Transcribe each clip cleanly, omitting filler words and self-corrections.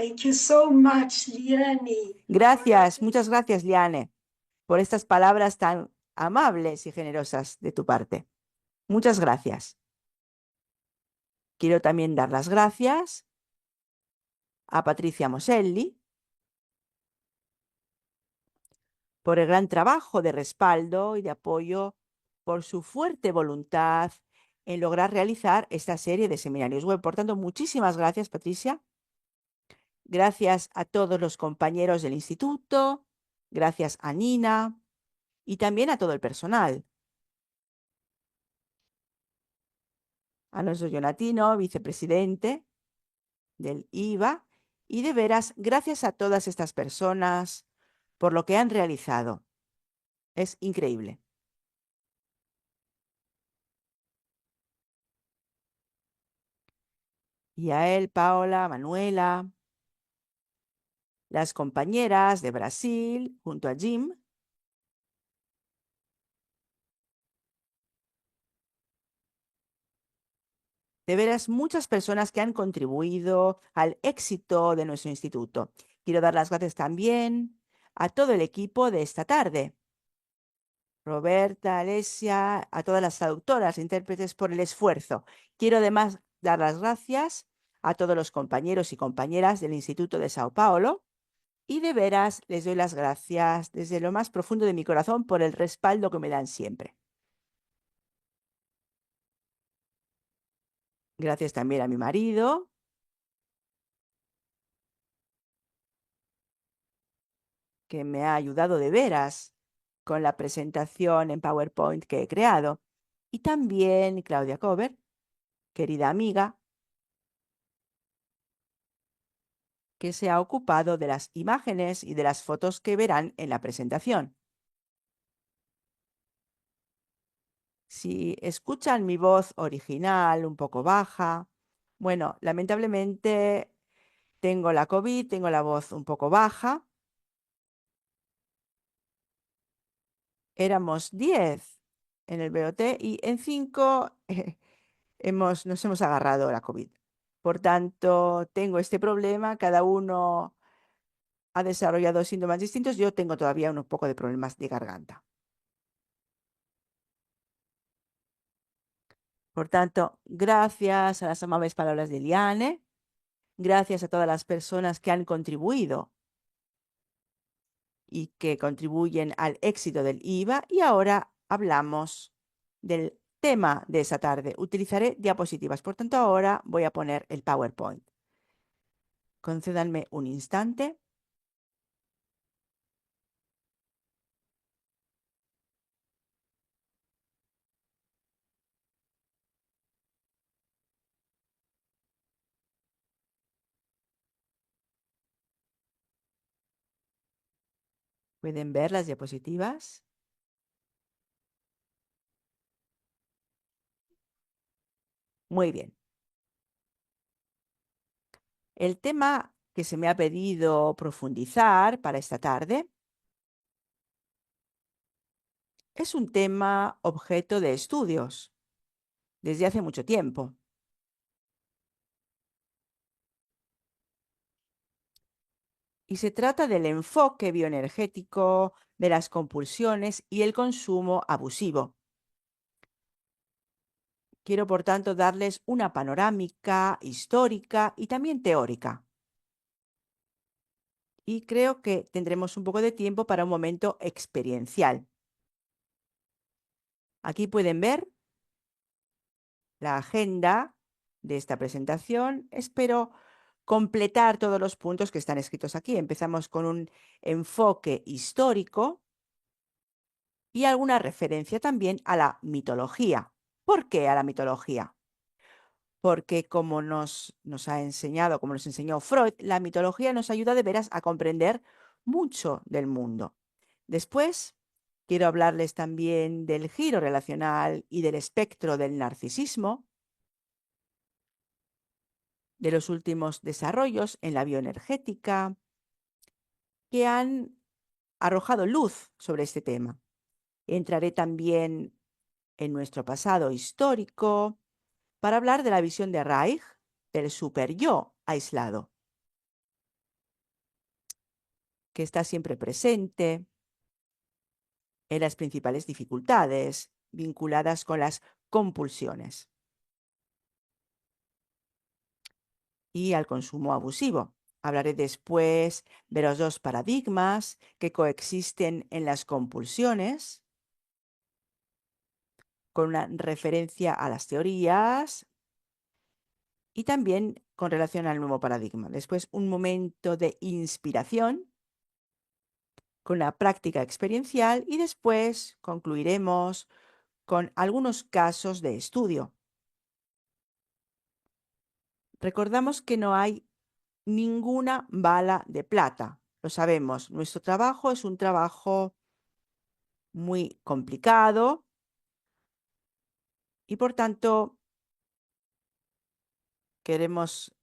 Thank you so much, Liane. Gracias, muchas gracias, Liane, por estas palabras tan amables y generosas de tu parte. Muchas gracias. Quiero también dar las gracias a Patricia Moselli por el gran trabajo de respaldo y de apoyo, por su fuerte voluntad en lograr realizar esta serie de seminarios web. Por tanto, muchísimas gracias, Patricia. Gracias a todos los compañeros del instituto, gracias a Nina y también a todo el personal. A nuestro Jonatino, vicepresidente del IVA, y de veras, gracias a todas estas personas por lo que han realizado. Es increíble. Y a él, Paola, Manuela, las compañeras de Brasil, junto a Jim, de veras muchas personas que han contribuido al éxito de nuestro instituto. Quiero dar las gracias también a todo el equipo de esta tarde. Roberta, Alesia, a todas las traductoras e intérpretes por el esfuerzo. Quiero además dar las gracias a todos los compañeros y compañeras del Instituto de Sao Paulo y de veras les doy las gracias desde lo más profundo de mi corazón por el respaldo que me dan siempre. Gracias también a mi marido, que me ha ayudado de veras con la presentación en PowerPoint que he creado. Y también Claudia Cover, querida amiga, que se ha ocupado de las imágenes y de las fotos que verán en la presentación. Si escuchan mi voz original un poco baja, bueno, lamentablemente tengo la COVID, tengo la voz un poco baja. Éramos 10 en el BOT y en 5 nos hemos agarrado la COVID. Por tanto, tengo este problema, cada uno ha desarrollado síntomas distintos, yo tengo todavía un poco de problemas de garganta. Por tanto, gracias a las amables palabras de Liane, gracias a todas las personas que han contribuido y que contribuyen al éxito del IVA. Y ahora hablamos del tema de esa tarde. Utilizaré diapositivas, por tanto ahora voy a poner el PowerPoint. Concédanme un instante. ¿Pueden ver las diapositivas? Muy bien. El tema que se me ha pedido profundizar para esta tarde es un tema objeto de estudios desde hace mucho tiempo. Y se trata del enfoque bioenergético de las compulsiones y el consumo abusivo. Quiero, por tanto, darles una panorámica histórica y también teórica. Y creo que tendremos un poco de tiempo para un momento experiencial. Aquí pueden ver la agenda de esta presentación. Espero completar todos los puntos que están escritos aquí. Empezamos con un enfoque histórico y alguna referencia también a la mitología. ¿Por qué a la mitología? Porque como nos ha enseñado, como nos enseñó Freud, la mitología nos ayuda de veras a comprender mucho del mundo. Después, quiero hablarles también del giro relacional y del espectro del narcisismo, de los últimos desarrollos en la bioenergética que han arrojado luz sobre este tema. Entraré también en nuestro pasado histórico para hablar de la visión de Reich del super yo aislado. que está siempre presente en las principales dificultades vinculadas con las compulsiones y al consumo abusivo. Hablaré después de los dos paradigmas que coexisten en las compulsiones, con una referencia a las teorías y también con relación al nuevo paradigma. Después, un momento de inspiración con la práctica experiencial y después concluiremos con algunos casos de estudio. Recordamos que no hay ninguna bala de plata. Lo sabemos, nuestro trabajo es un trabajo muy complicado y por tanto queremos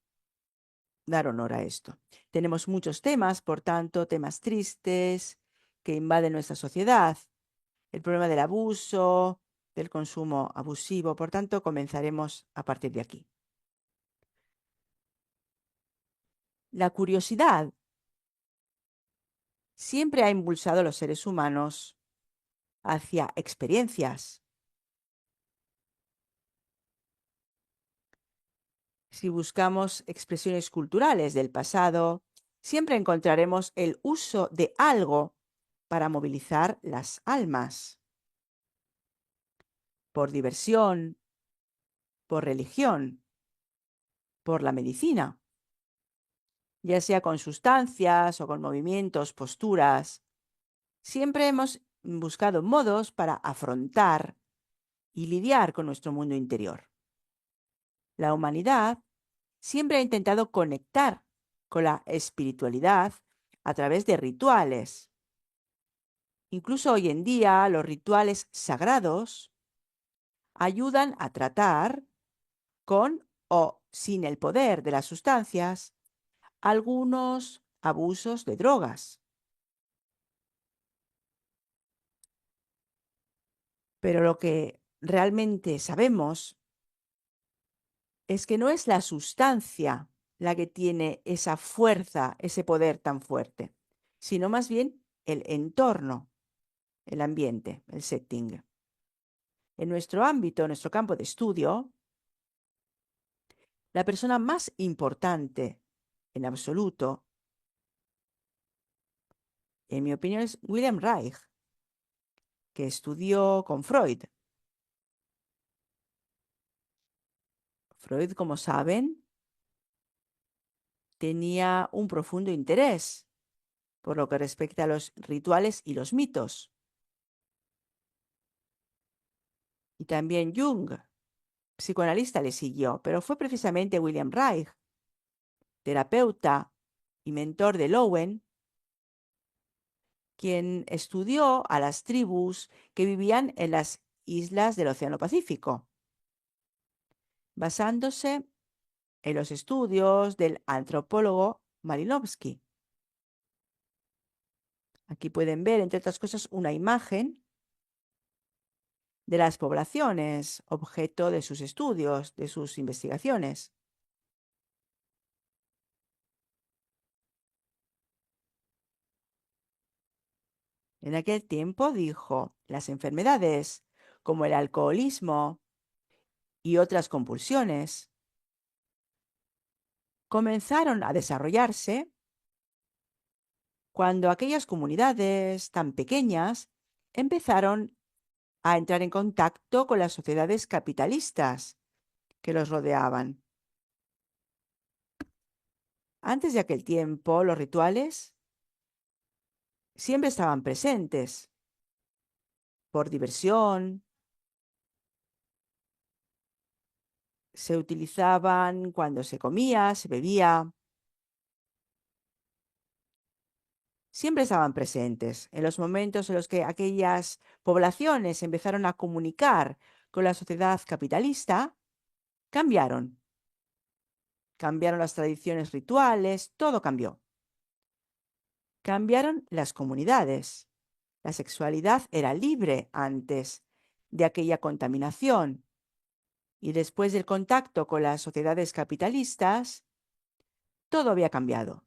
dar honor a esto. Tenemos muchos temas, por tanto, temas tristes que invaden nuestra sociedad. El problema del abuso, del consumo abusivo. Por tanto, comenzaremos a partir de aquí. La curiosidad siempre ha impulsado a los seres humanos hacia experiencias. Si buscamos expresiones culturales del pasado, siempre encontraremos el uso de algo para movilizar las almas, por diversión, por religión, por la medicina, ya sea con sustancias o con movimientos, posturas. Siempre hemos buscado modos para afrontar y lidiar con nuestro mundo interior. La humanidad siempre ha intentado conectar con la espiritualidad a través de rituales. Incluso hoy en día, los rituales sagrados ayudan a tratar con o sin el poder de las sustancias algunos abusos de drogas. Pero lo que realmente sabemos es que no es la sustancia la que tiene esa fuerza, ese poder tan fuerte, sino más bien el entorno, el ambiente, el setting. En nuestro ámbito, en nuestro campo de estudio, la persona más importante en absoluto, en mi opinión, es Wilhelm Reich, que estudió con Freud. Freud, como saben, tenía un profundo interés por lo que respecta a los rituales y los mitos. Y también Jung, psicoanalista, le siguió, pero fue precisamente Wilhelm Reich, terapeuta y mentor de Lowen, quien estudió a las tribus que vivían en las islas del Océano Pacífico, basándose en los estudios del antropólogo Malinowski. Aquí pueden ver, entre otras cosas, una imagen de las poblaciones, objeto de sus estudios, de sus investigaciones. En aquel tiempo dijo, las enfermedades, como el alcoholismo y otras compulsiones, comenzaron a desarrollarse cuando aquellas comunidades tan pequeñas empezaron a entrar en contacto con las sociedades capitalistas que los rodeaban. Antes de aquel tiempo, los rituales siempre estaban presentes por diversión, se utilizaban cuando se comía, se bebía, siempre estaban presentes. En los momentos en los que aquellas poblaciones empezaron a comunicar con la sociedad capitalista, cambiaron. Cambiaron las tradiciones rituales, todo cambió. Cambiaron las comunidades. La sexualidad era libre antes de aquella contaminación y después del contacto con las sociedades capitalistas, todo había cambiado.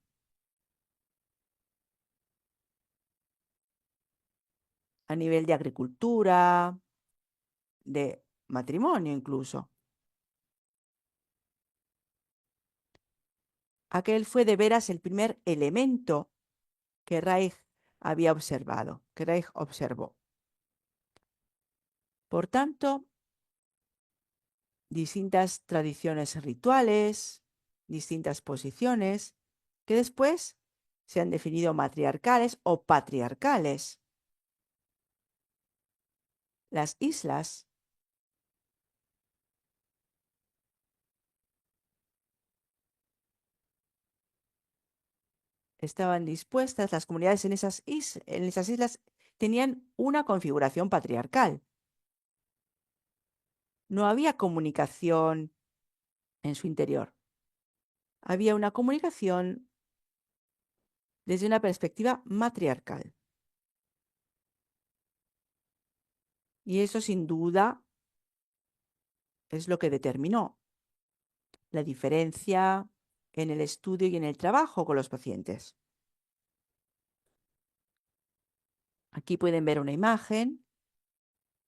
a nivel de agricultura, de matrimonio incluso. Aquel fue de veras el primer elemento que Reich había observado, que Reich observó. Por tanto, distintas tradiciones rituales, distintas posiciones, que después se han definido matriarcales o patriarcales. Las islas estaban dispuestas, las comunidades en esas islas tenían una configuración patriarcal. No había comunicación en su interior. Había una comunicación desde una perspectiva matriarcal. Y eso sin duda es lo que determinó la diferencia en el estudio y en el trabajo con los pacientes. Aquí pueden ver una imagen,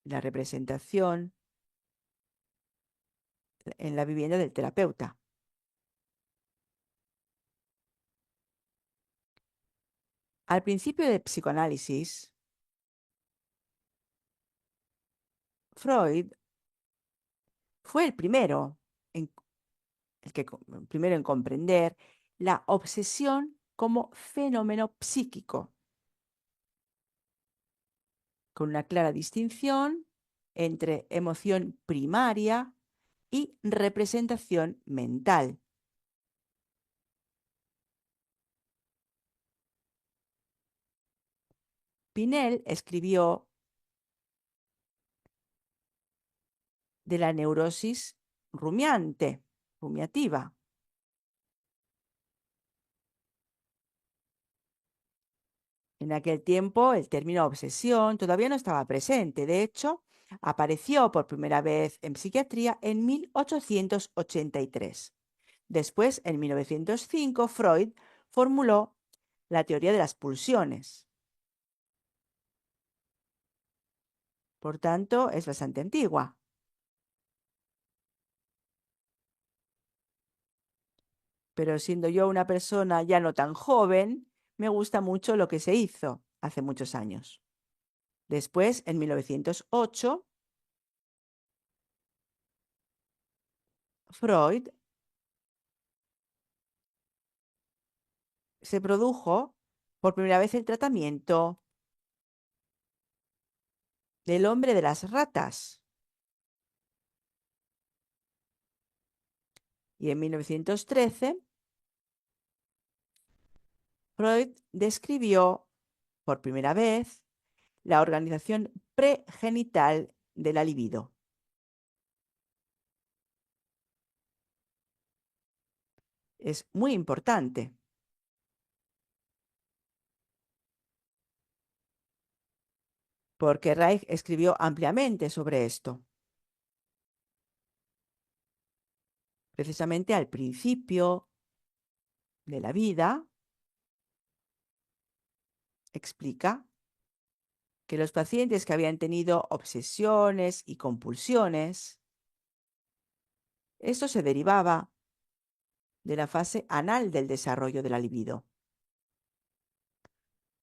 la representación en la vivienda del terapeuta. Al principio del psicoanálisis, Freud fue el primero en, el primero en comprender la obsesión como fenómeno psíquico, con una clara distinción entre emoción primaria y representación mental. Pinel escribió de la neurosis rumiativa. En aquel tiempo el término obsesión todavía no estaba presente. De hecho, apareció por primera vez en psiquiatría en 1883. Después, en 1905, Freud formuló la teoría de las pulsiones. Por tanto, es bastante antigua. Pero siendo yo una persona ya no tan joven, me gusta mucho lo que se hizo hace muchos años. Después, en 1908, Freud se produjo por primera vez el tratamiento del hombre de las ratas. Y en 1913, Freud describió por primera vez la organización pregenital de la libido. Es muy importante porque Reich escribió ampliamente sobre esto. Precisamente al principio de la vida, explica que los pacientes que habían tenido obsesiones y compulsiones, esto se derivaba de la fase anal del desarrollo de la libido.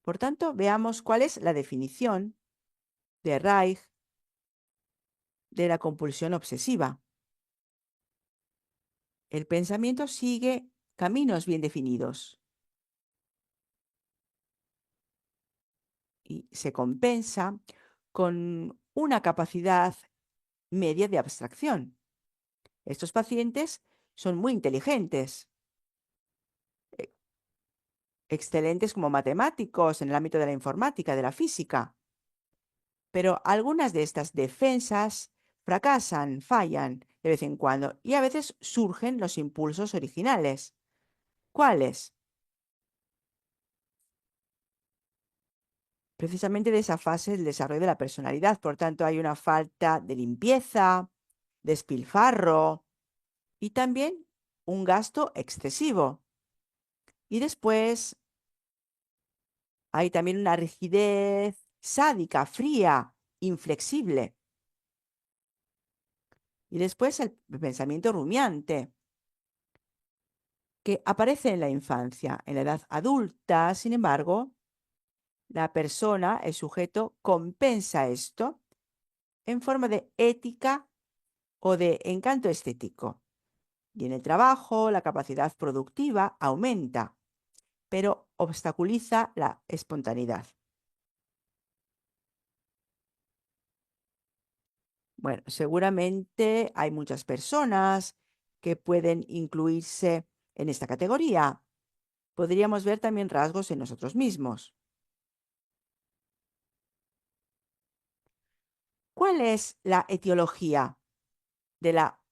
Por tanto, veamos cuál es la definición de Reich de la compulsión obsesiva. El pensamiento sigue caminos bien definidos y se compensa con una capacidad media de abstracción. Estos pacientes son muy inteligentes, excelentes como matemáticos en el ámbito de la informática, de la física. Pero algunas de estas defensas fracasan, fallan de vez en cuando y a veces surgen los impulsos originales. ¿Cuáles? Precisamente de esa fase del desarrollo de la personalidad. Por tanto, hay una falta de limpieza, despilfarro y también un gasto excesivo. Y después hay también una rigidez sádica, fría, inflexible. Y después el pensamiento rumiante, que aparece en la infancia. En la edad adulta, sin embargo, la persona, el sujeto, compensa esto en forma de ética o de encanto estético. Y en el trabajo, la capacidad productiva aumenta, pero obstaculiza la espontaneidad. Bueno, seguramente hay muchas personas que pueden incluirse en esta categoría. Podríamos ver también rasgos en nosotros mismos. ¿Cuál es la etiología de la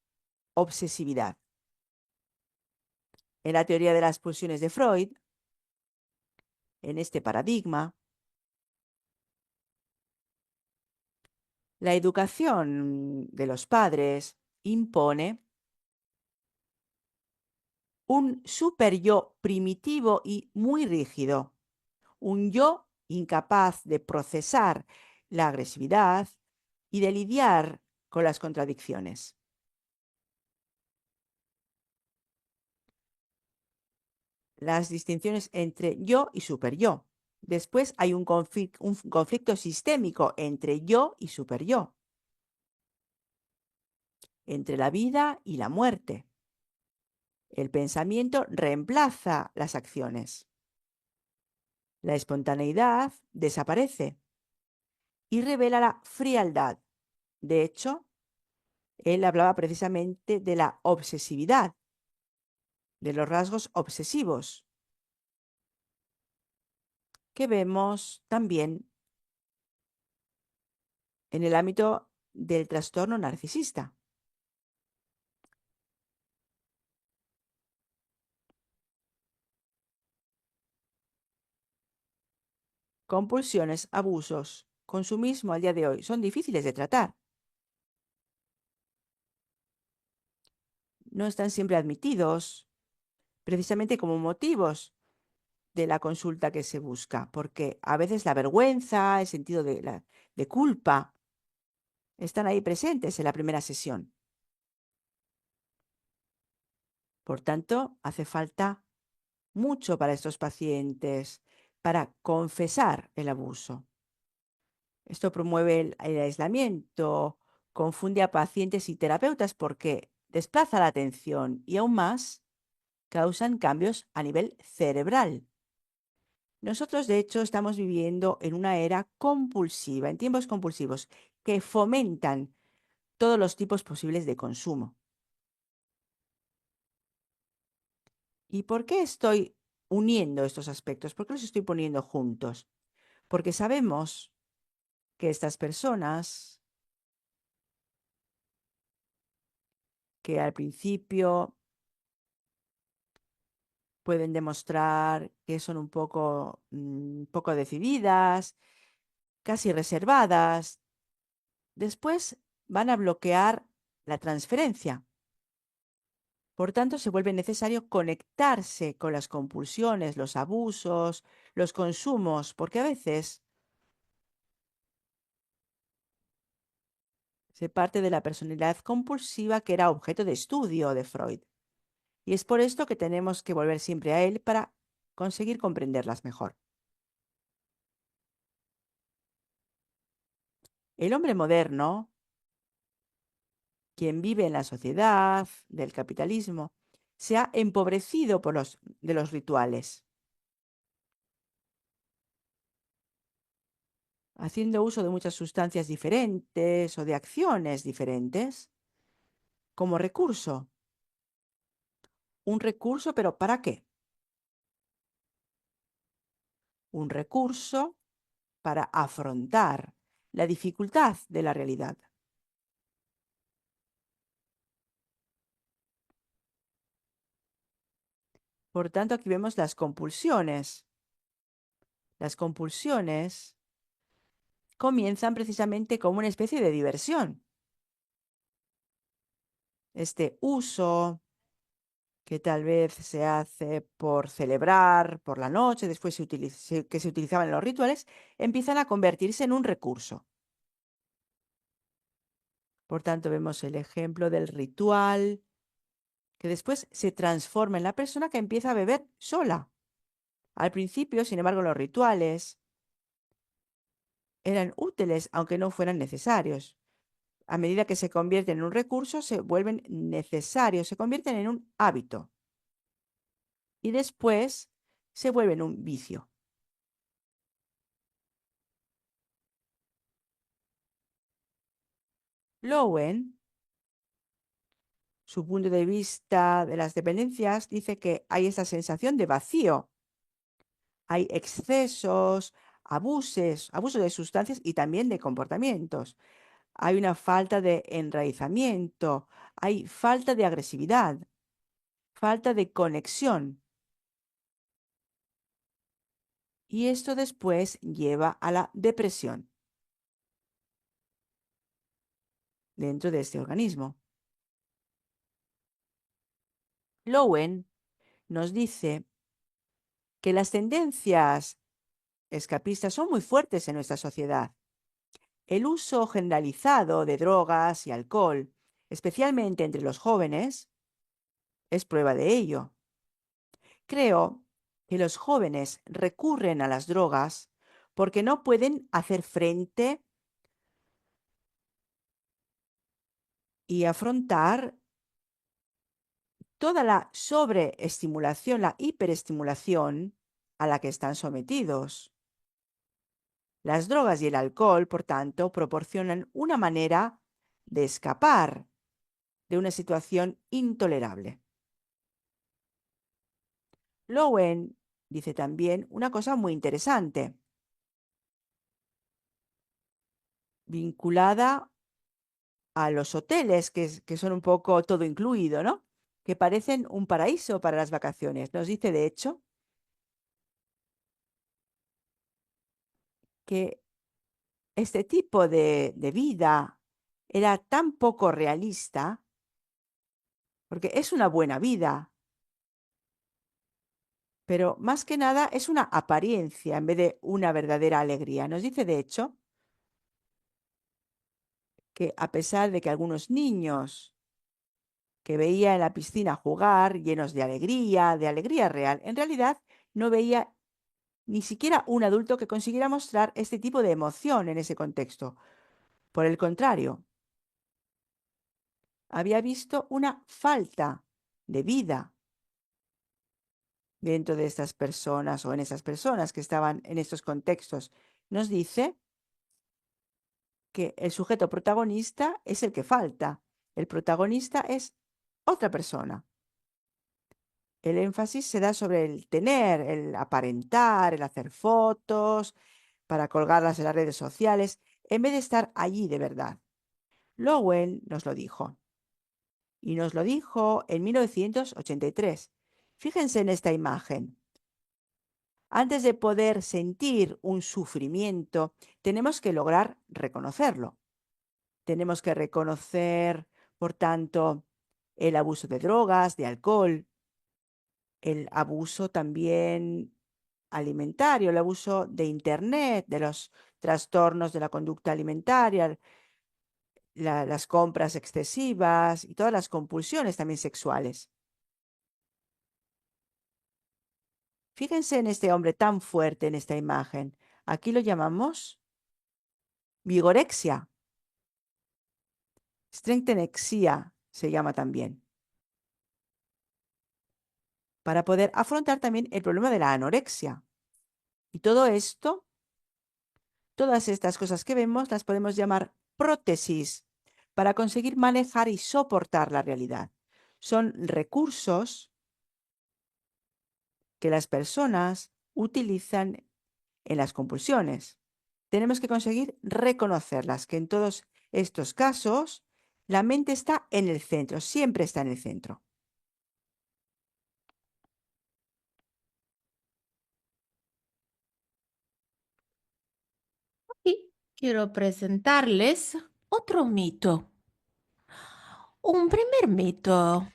obsesividad? En la teoría de las pulsiones de Freud, en este paradigma, la educación de los padres impone un super yo primitivo y muy rígido, un yo incapaz de procesar la agresividad y de lidiar con las contradicciones. Las distinciones entre yo y super yo. Después hay un conflicto sistémico entre yo y super yo, entre la vida y la muerte. El pensamiento reemplaza las acciones. La espontaneidad desaparece y revela la frialdad. De hecho, él hablaba precisamente de la obsesividad, de los rasgos obsesivos, que vemos también en el ámbito del trastorno narcisista. Compulsiones, abusos, consumismo al día de hoy son difíciles de tratar. No están siempre admitidos, precisamente como motivos de la consulta que se busca, porque a veces la vergüenza, el sentido de culpa, están ahí presentes en la primera sesión. Por tanto, hace falta mucho para estos pacientes para confesar el abuso. Esto promueve el aislamiento, confunde a pacientes y terapeutas porque desplaza la atención y aún más causan cambios a nivel cerebral. Nosotros, de hecho, estamos viviendo en una era compulsiva, en tiempos compulsivos, que fomentan todos los tipos posibles de consumo. ¿Y por qué estoy uniendo estos aspectos? ¿Por qué los estoy poniendo juntos? Porque sabemos que estas personas que al principio pueden demostrar que son poco decididas, casi reservadas, después van a bloquear la transferencia. Por tanto, se vuelve necesario conectarse con las compulsiones, los abusos, los consumos, porque a veces se parte de la personalidad compulsiva que era objeto de estudio de Freud. Y es por esto que tenemos que volver siempre a él para conseguir comprenderlas mejor. El hombre moderno, quien vive en la sociedad del capitalismo, se ha empobrecido de los rituales, haciendo uso de muchas sustancias diferentes o de acciones diferentes como recurso. Un recurso, pero ¿para qué? Un recurso para afrontar la dificultad de la realidad. Por tanto, aquí vemos las compulsiones. Las compulsiones comienzan precisamente como una especie de diversión. Este uso que tal vez se hace por celebrar por la noche, después que se utilizaban en los rituales, empiezan a convertirse en un recurso. Por tanto, vemos el ejemplo del ritual, que después se transforma en la persona que empieza a beber sola. Al principio, sin embargo, los rituales eran útiles, aunque no fueran necesarios. A medida que se convierten en un recurso, se vuelven necesarios, se convierten en un hábito y después se vuelven un vicio. Lowen, su punto de vista de las dependencias, dice que hay esa sensación de vacío. Hay excesos, abuso de sustancias y también de comportamientos. Hay una falta de enraizamiento, hay falta de agresividad, falta de conexión. Y esto después lleva a la depresión dentro de este organismo. Lowen nos dice que las tendencias escapistas son muy fuertes en nuestra sociedad. El uso generalizado de drogas y alcohol, especialmente entre los jóvenes, es prueba de ello. Creo que los jóvenes recurren a las drogas porque no pueden hacer frente y afrontar toda la sobreestimulación, la hiperestimulación a la que están sometidos. Las drogas y el alcohol, por tanto, proporcionan una manera de escapar de una situación intolerable. Lowen dice también una cosa muy interesante, vinculada a los hoteles, que son un poco todo incluido, ¿no? Que parecen un paraíso para las vacaciones. Nos dice, de hecho, que este tipo de vida era tan poco realista, porque es una buena vida, pero más que nada es una apariencia en vez de una verdadera alegría. Nos dice, de hecho, que a pesar de que algunos niños que veía en la piscina jugar llenos de alegría real, en realidad no veía ni siquiera un adulto que consiguiera mostrar este tipo de emoción en ese contexto. Por el contrario, había visto una falta de vida dentro de estas personas o en esas personas que estaban en estos contextos. Nos dice que el sujeto protagonista es el que falta. El protagonista es otra persona. El énfasis se da sobre el tener, el aparentar, el hacer fotos para colgarlas en las redes sociales, en vez de estar allí de verdad. Lowell nos lo dijo. Y nos lo dijo en 1983. Fíjense en esta imagen. Antes de poder sentir un sufrimiento, tenemos que lograr reconocerlo. Tenemos que reconocer, por tanto, el abuso de drogas, de alcohol, el abuso también alimentario, el abuso de Internet, de los trastornos de la conducta alimentaria, las compras excesivas y todas las compulsiones también sexuales. Fíjense en este hombre tan fuerte en esta imagen. Aquí lo llamamos vigorexia. Strengthenexia se llama también. Para poder afrontar también el problema de la anorexia. Y todo esto, todas estas cosas que vemos, las podemos llamar prótesis para conseguir manejar y soportar la realidad. Son recursos que las personas utilizan en las compulsiones. Tenemos que conseguir reconocerlas, que en todos estos casos la mente está en el centro, siempre está en el centro. Y quiero presentarles otro mito. Un primer mito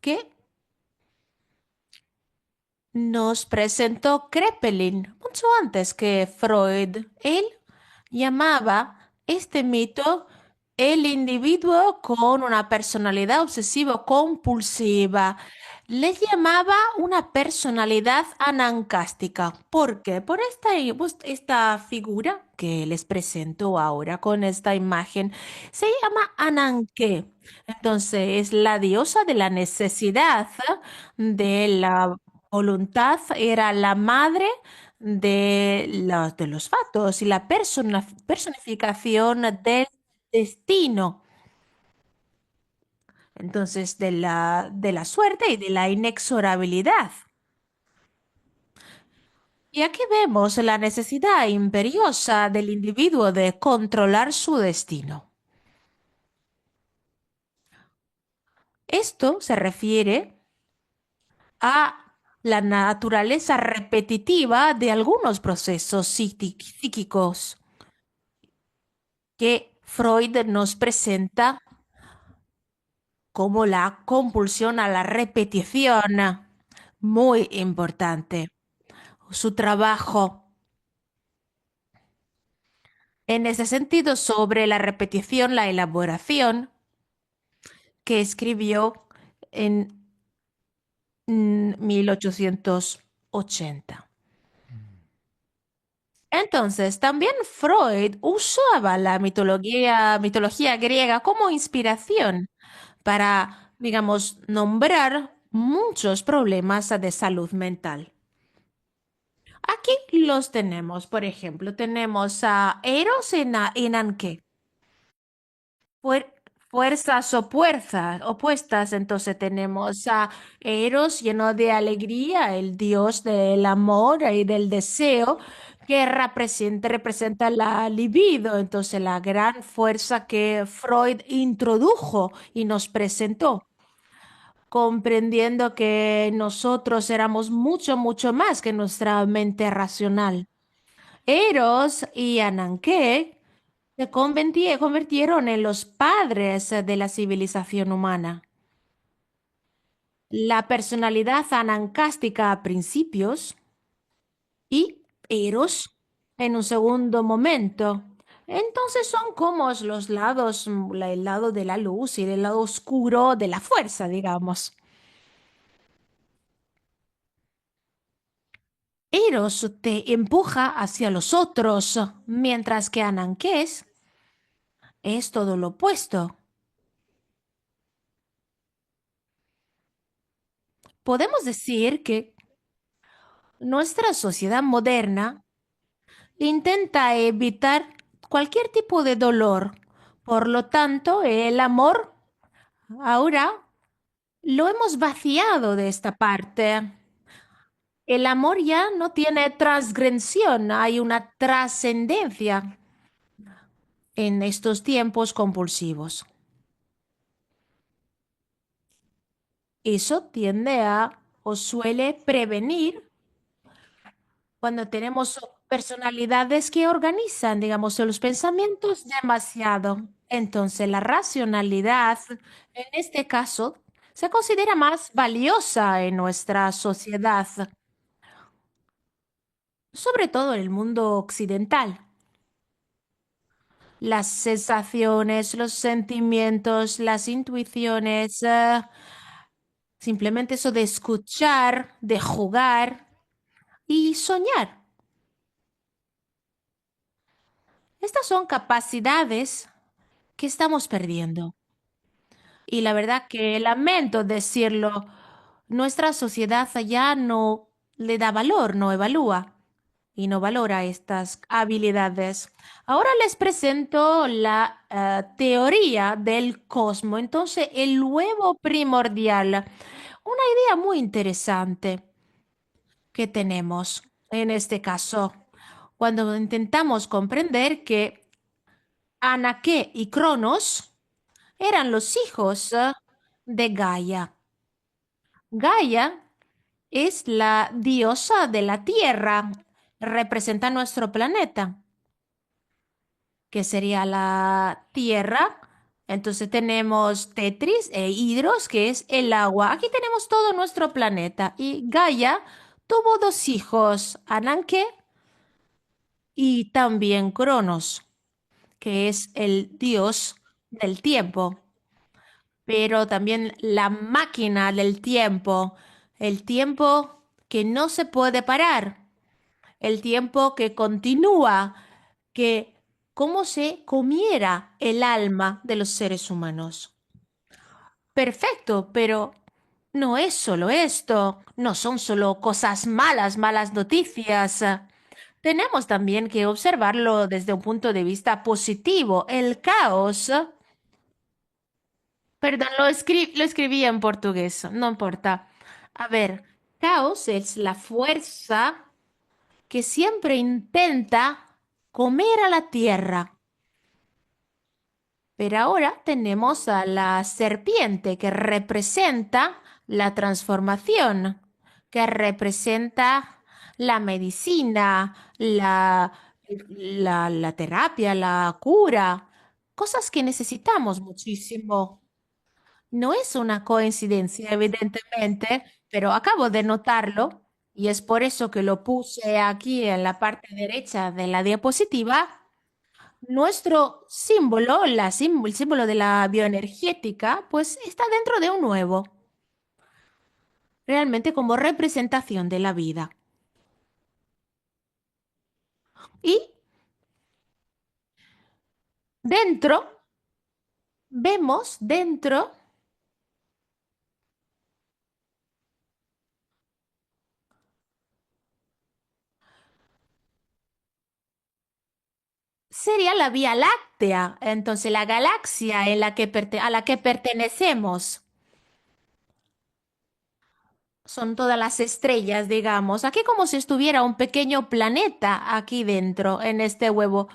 que nos presentó Kraepelin mucho antes que Freud. Él llamaba este mito el individuo con una personalidad obsesivo-compulsiva. Le llamaba una personalidad anancástica. ¿Por qué? Por esta figura que les presento ahora con esta imagen. Se llama Ananke. Entonces, es la diosa de la necesidad, de la voluntad, era la madre de los fatos y la personificación del destino. Entonces, de la suerte y de la inexorabilidad. Y aquí vemos la necesidad imperiosa del individuo de controlar su destino. Esto se refiere a la naturaleza repetitiva de algunos procesos psíquicos que Freud nos presenta como la compulsión a la repetición, muy importante. Su trabajo en ese sentido sobre la repetición, la elaboración, que escribió en 1880. Entonces, también Freud usaba la mitología griega como inspiración para, digamos, nombrar muchos problemas de salud mental. Aquí los tenemos, por ejemplo, tenemos a Eros en Anke. Fuer- Fuerzas opuestas, entonces tenemos a Eros lleno de alegría, el dios del amor y del deseo, que representa la libido, entonces la gran fuerza que Freud introdujo y nos presentó, comprendiendo que nosotros éramos mucho, mucho más que nuestra mente racional. Eros y Ananke se convirtieron en los padres de la civilización humana. La personalidad anancástica a principios y Eros en un segundo momento. Entonces son como los lados, el lado de la luz y el lado oscuro de la fuerza, digamos. Eros te empuja hacia los otros, mientras que Anankés es todo lo opuesto. Podemos decir que nuestra sociedad moderna intenta evitar cualquier tipo de dolor. Por lo tanto, el amor ahora lo hemos vaciado de esta parte. El amor ya no tiene transgresión, hay una trascendencia en estos tiempos compulsivos. Eso tiende a o suele prevenir cuando tenemos personalidades que organizan, digamos, los pensamientos demasiado. Entonces, la racionalidad, en este caso, se considera más valiosa en nuestra sociedad, sobre todo en el mundo occidental. Las sensaciones, los sentimientos, las intuiciones, simplemente eso de escuchar, de jugar y soñar. Estas son capacidades que estamos perdiendo. Y la verdad que lamento decirlo, nuestra sociedad ya no le da valor, no evalúa y no valora estas habilidades. Ahora les presento la teoría del cosmos. Entonces, el huevo primordial, una idea muy interesante que tenemos en este caso, cuando intentamos comprender que Anaque y Cronos eran los hijos de Gaia. Gaia es la diosa de la Tierra, representa nuestro planeta, que sería la Tierra. Entonces tenemos Tetris e Hidros, que es el agua. Aquí tenemos todo nuestro planeta y Gaia tuvo dos hijos, Ananke y también Cronos, que es el dios del tiempo, pero también la máquina del tiempo, el tiempo que no se puede parar, el tiempo que continúa, que como se comiera el alma de los seres humanos. Perfecto, pero no es solo esto, no son solo cosas malas, malas noticias. Tenemos también que observarlo desde un punto de vista positivo. El caos, perdón, lo escribí en portugués, no importa. A ver, caos es la fuerza que siempre intenta comer a la tierra. Pero ahora tenemos a la serpiente que representa la transformación, que representa la medicina, la terapia, la cura, cosas que necesitamos muchísimo. No es una coincidencia, evidentemente, pero acabo de notarlo y es por eso que lo puse aquí en la parte derecha de la diapositiva. Nuestro símbolo, el símbolo de la bioenergética, pues está dentro de un huevo, realmente como representación de la vida. Y dentro, vemos dentro, sería la Vía Láctea, entonces la galaxia en la que a la que pertenecemos. Son todas las estrellas, digamos. Aquí como si estuviera un pequeño planeta aquí dentro, en este huevo.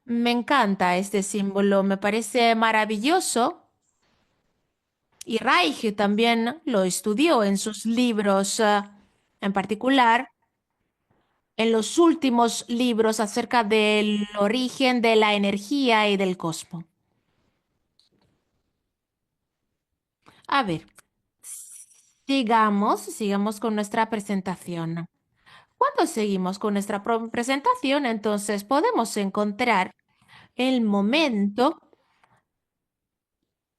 Me encanta este símbolo, me parece maravilloso. Y Reich también lo estudió en sus libros, en particular en los últimos libros acerca del origen de la energía y del cosmos. A ver, sigamos con nuestra presentación. Cuando seguimos con nuestra presentación, entonces podemos encontrar el momento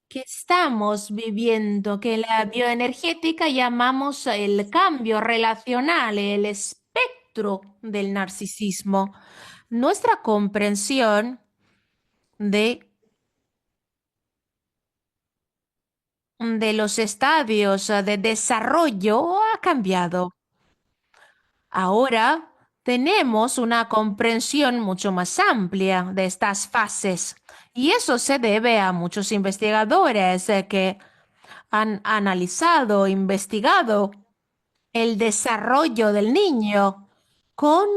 que estamos viviendo, que en la bioenergética llamamos el cambio relacional, el espectro del narcisismo. Nuestra comprensión de, de los estadios de desarrollo ha cambiado. Ahora tenemos una comprensión mucho más amplia de estas fases y eso se debe a muchos investigadores que han analizado, investigado el desarrollo del niño con,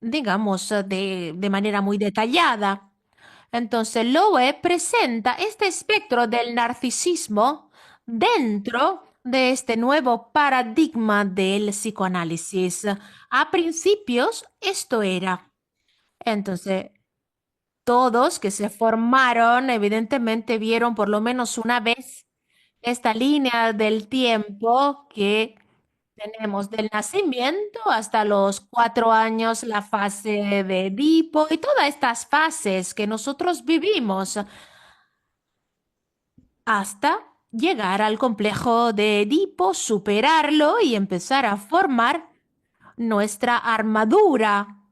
digamos, de manera muy detallada. Entonces, Lowe presenta este espectro del narcisismo dentro de este nuevo paradigma del psicoanálisis. A principios, esto era. Entonces, todos que se formaron, evidentemente, vieron por lo menos una vez esta línea del tiempo que tenemos del nacimiento hasta los 4 años, la fase de Edipo y todas estas fases que nosotros vivimos hasta llegar al complejo de Edipo, superarlo y empezar a formar nuestra armadura,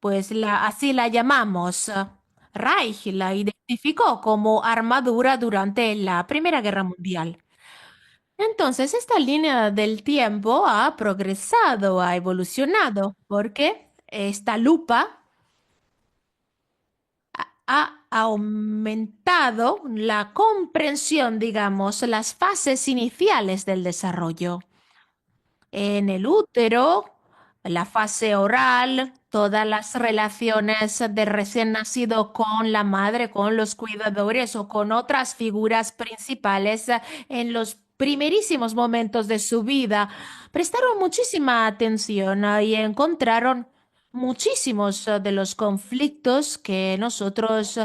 pues así la llamamos. Reich la identificó como armadura durante la Primera Guerra Mundial. Entonces, esta línea del tiempo ha progresado, ha evolucionado, porque esta lupa ha aumentado la comprensión, digamos, las fases iniciales del desarrollo. En el útero, la fase oral, todas las relaciones de recién nacido con la madre, con los cuidadores o con otras figuras principales en los primerísimos momentos de su vida, prestaron muchísima atención y encontraron muchísimos de los conflictos que nosotros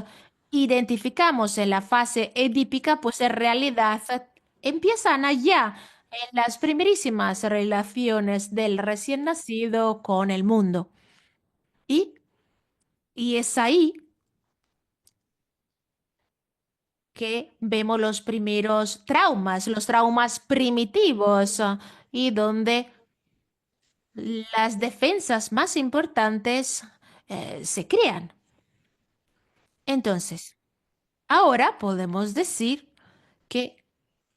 identificamos en la fase edípica, pues en realidad empiezan allá en las primerísimas relaciones del recién nacido con el mundo. Y, y es ahí que vemos los primeros traumas, los traumas primitivos, y donde las defensas más importantes se crean. Entonces, ahora podemos decir que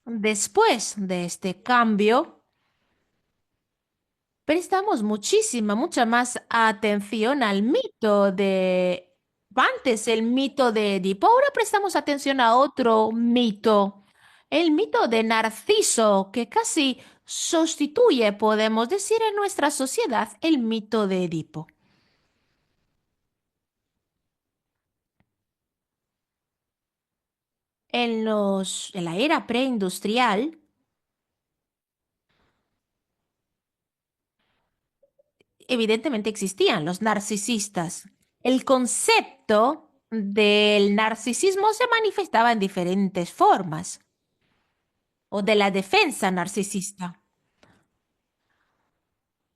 después de este cambio, prestamos mucha más atención al mito de... Antes el mito de Edipo, ahora prestamos atención a otro mito, el mito de Narciso, que casi sustituye, podemos decir, en nuestra sociedad el mito de Edipo. En la era preindustrial, evidentemente existían los narcisistas. El concepto del narcisismo se manifestaba en diferentes formas, o de la defensa narcisista.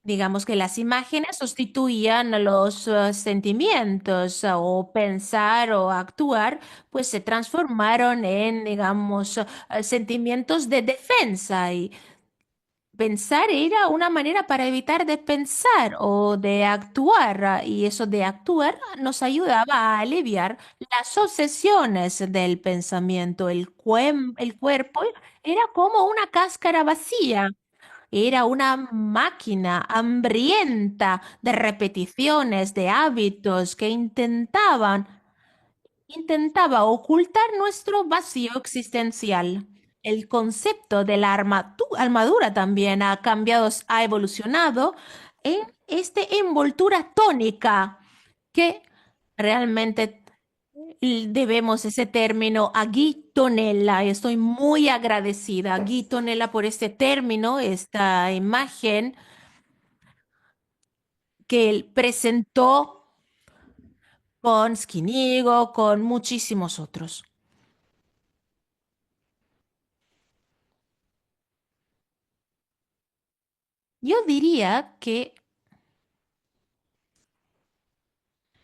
Digamos que las imágenes sustituían los sentimientos, o pensar o actuar, pues se transformaron en, digamos, sentimientos de defensa, y pensar era una manera para evitar de pensar o de actuar, y eso de actuar nos ayudaba a aliviar las obsesiones del pensamiento. El cuerpo era como una cáscara vacía, era una máquina hambrienta de repeticiones, de hábitos que intentaba ocultar nuestro vacío existencial. El concepto de la armadura también ha cambiado, ha evolucionado en esta envoltura tónica, que realmente debemos ese término a Guy Tonella. Estoy muy agradecida a Guy Tonella por este término, esta imagen que él presentó con Skinigo, con muchísimos otros. Yo diría que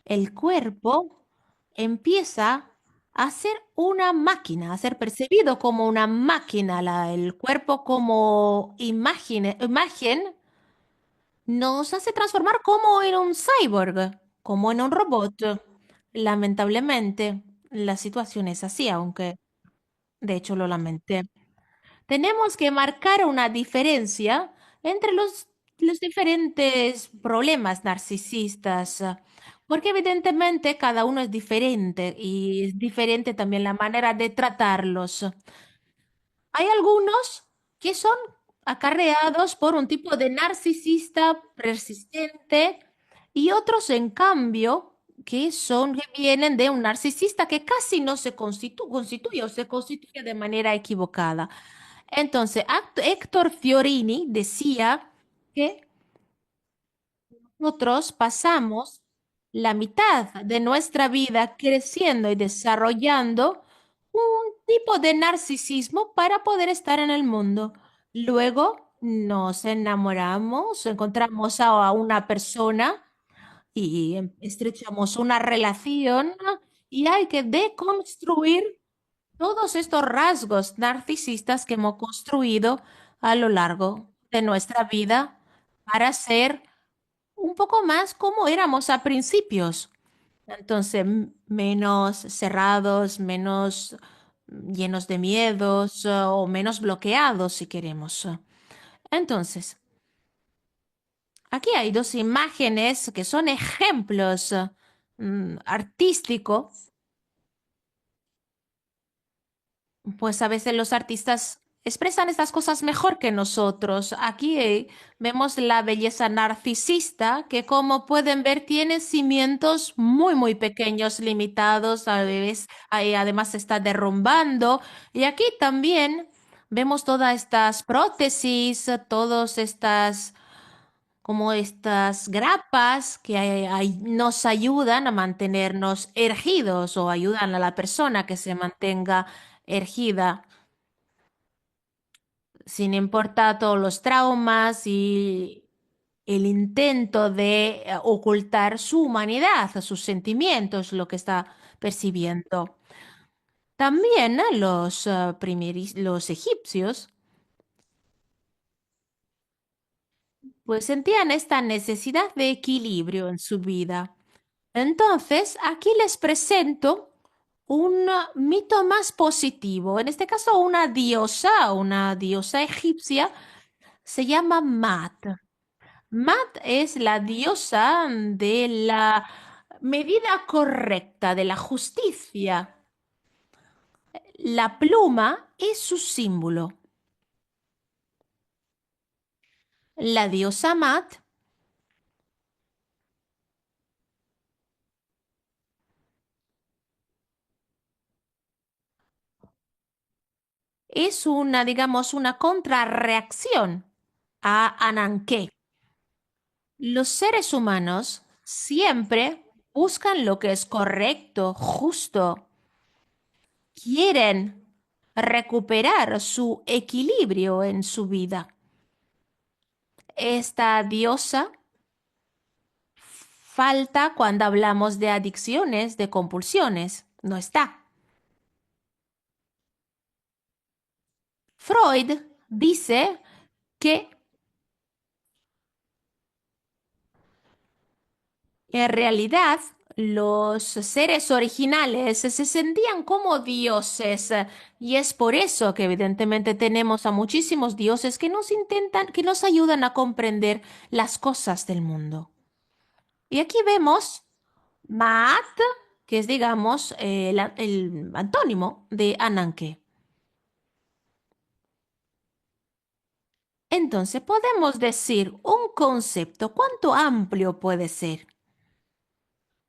el cuerpo empieza a ser una máquina, a ser percibido como una máquina. El cuerpo como imagen nos hace transformar como en un cyborg, como en un robot. Lamentablemente, la situación es así, aunque de hecho lo lamenté. Tenemos que marcar una diferencia entre los diferentes problemas narcisistas, porque evidentemente cada uno es diferente y es diferente también la manera de tratarlos. Hay algunos que son acarreados por un tipo de narcisista persistente, y otros, en cambio, que vienen de un narcisista que casi no se constituye o se constituye de manera equivocada. Entonces, Héctor Fiorini decía que nosotros pasamos la mitad de nuestra vida creciendo y desarrollando un tipo de narcisismo para poder estar en el mundo. Luego nos enamoramos, encontramos a una persona y estrechamos una relación, y hay que deconstruir todos estos rasgos narcisistas que hemos construido a lo largo de nuestra vida para ser un poco más como éramos a principios. Entonces, menos cerrados, menos llenos de miedos, o menos bloqueados, si queremos. Entonces, aquí hay dos imágenes que son ejemplos artísticos. Pues a veces los artistas expresan estas cosas mejor que nosotros. Aquí vemos la belleza narcisista, que, como pueden ver, tiene cimientos muy pequeños, limitados, a veces, además se está derrumbando. Y aquí también vemos todas estas prótesis, todas estas, como estas grapas que nos ayudan a mantenernos erguidos, o ayudan a la persona que se mantenga ergida. sin importar todos los traumas y el intento de ocultar su humanidad, sus sentimientos, lo que está percibiendo. También los egipcios pues sentían esta necesidad de equilibrio en su vida. Entonces, aquí les presento un mito más positivo. En este caso, una diosa egipcia, se llama Mat. Mat es la diosa de la medida correcta, de la justicia. La pluma es su símbolo. La diosa Mat es una, digamos, una contrarreacción a Ananké. Los seres humanos siempre buscan lo que es correcto, justo. Quieren recuperar su equilibrio en su vida. Esta diosa falta cuando hablamos de adicciones, de compulsiones. No está. Freud dice que en realidad los seres originales se sentían como dioses y es por eso que evidentemente tenemos a muchísimos dioses que nos intentan, que nos ayudan a comprender las cosas del mundo. Y aquí vemos Maat, que es, digamos, el antónimo de Ananke. Entonces, podemos decir un concepto, ¿cuánto amplio puede ser?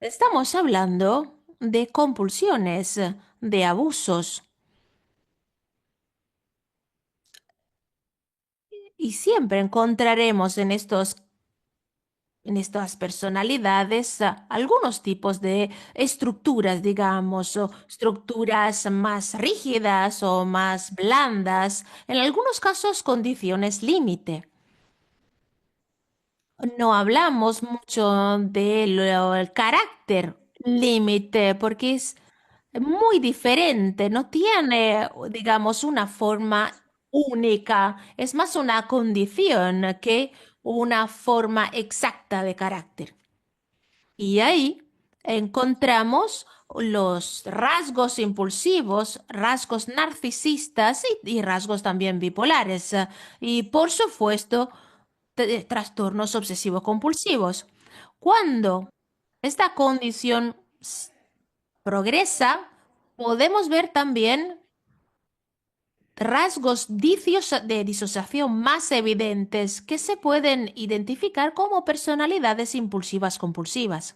Estamos hablando de compulsiones, de abusos. Y siempre encontraremos en estas personalidades algunos tipos de estructuras, digamos, o estructuras más rígidas o más blandas, en algunos casos condiciones límite. No hablamos mucho del carácter límite porque es muy diferente, no tiene, digamos, una forma única, es más una condición que una forma exacta de carácter. Y ahí encontramos los rasgos impulsivos, rasgos narcisistas y rasgos también bipolares. Y por supuesto, trastornos obsesivo-compulsivos. Cuando esta condición progresa, podemos ver también rasgos de disociación más evidentes que se pueden identificar como personalidades impulsivas compulsivas.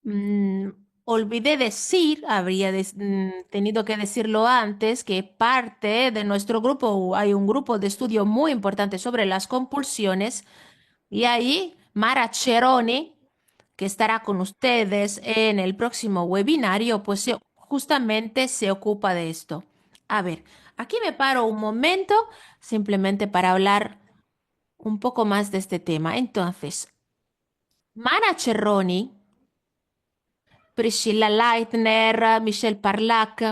Mm, olvidé decir, tenido que decirlo antes, que parte de nuestro grupo, hay un grupo de estudio muy importante sobre las compulsiones y ahí Mara Cheroni, que estará con ustedes en el próximo webinario, pues justamente se ocupa de esto. A ver, aquí me paro un momento simplemente para hablar un poco más de este tema. Entonces, Mara Cheroni, Priscilla Leitner, Michelle Parlac.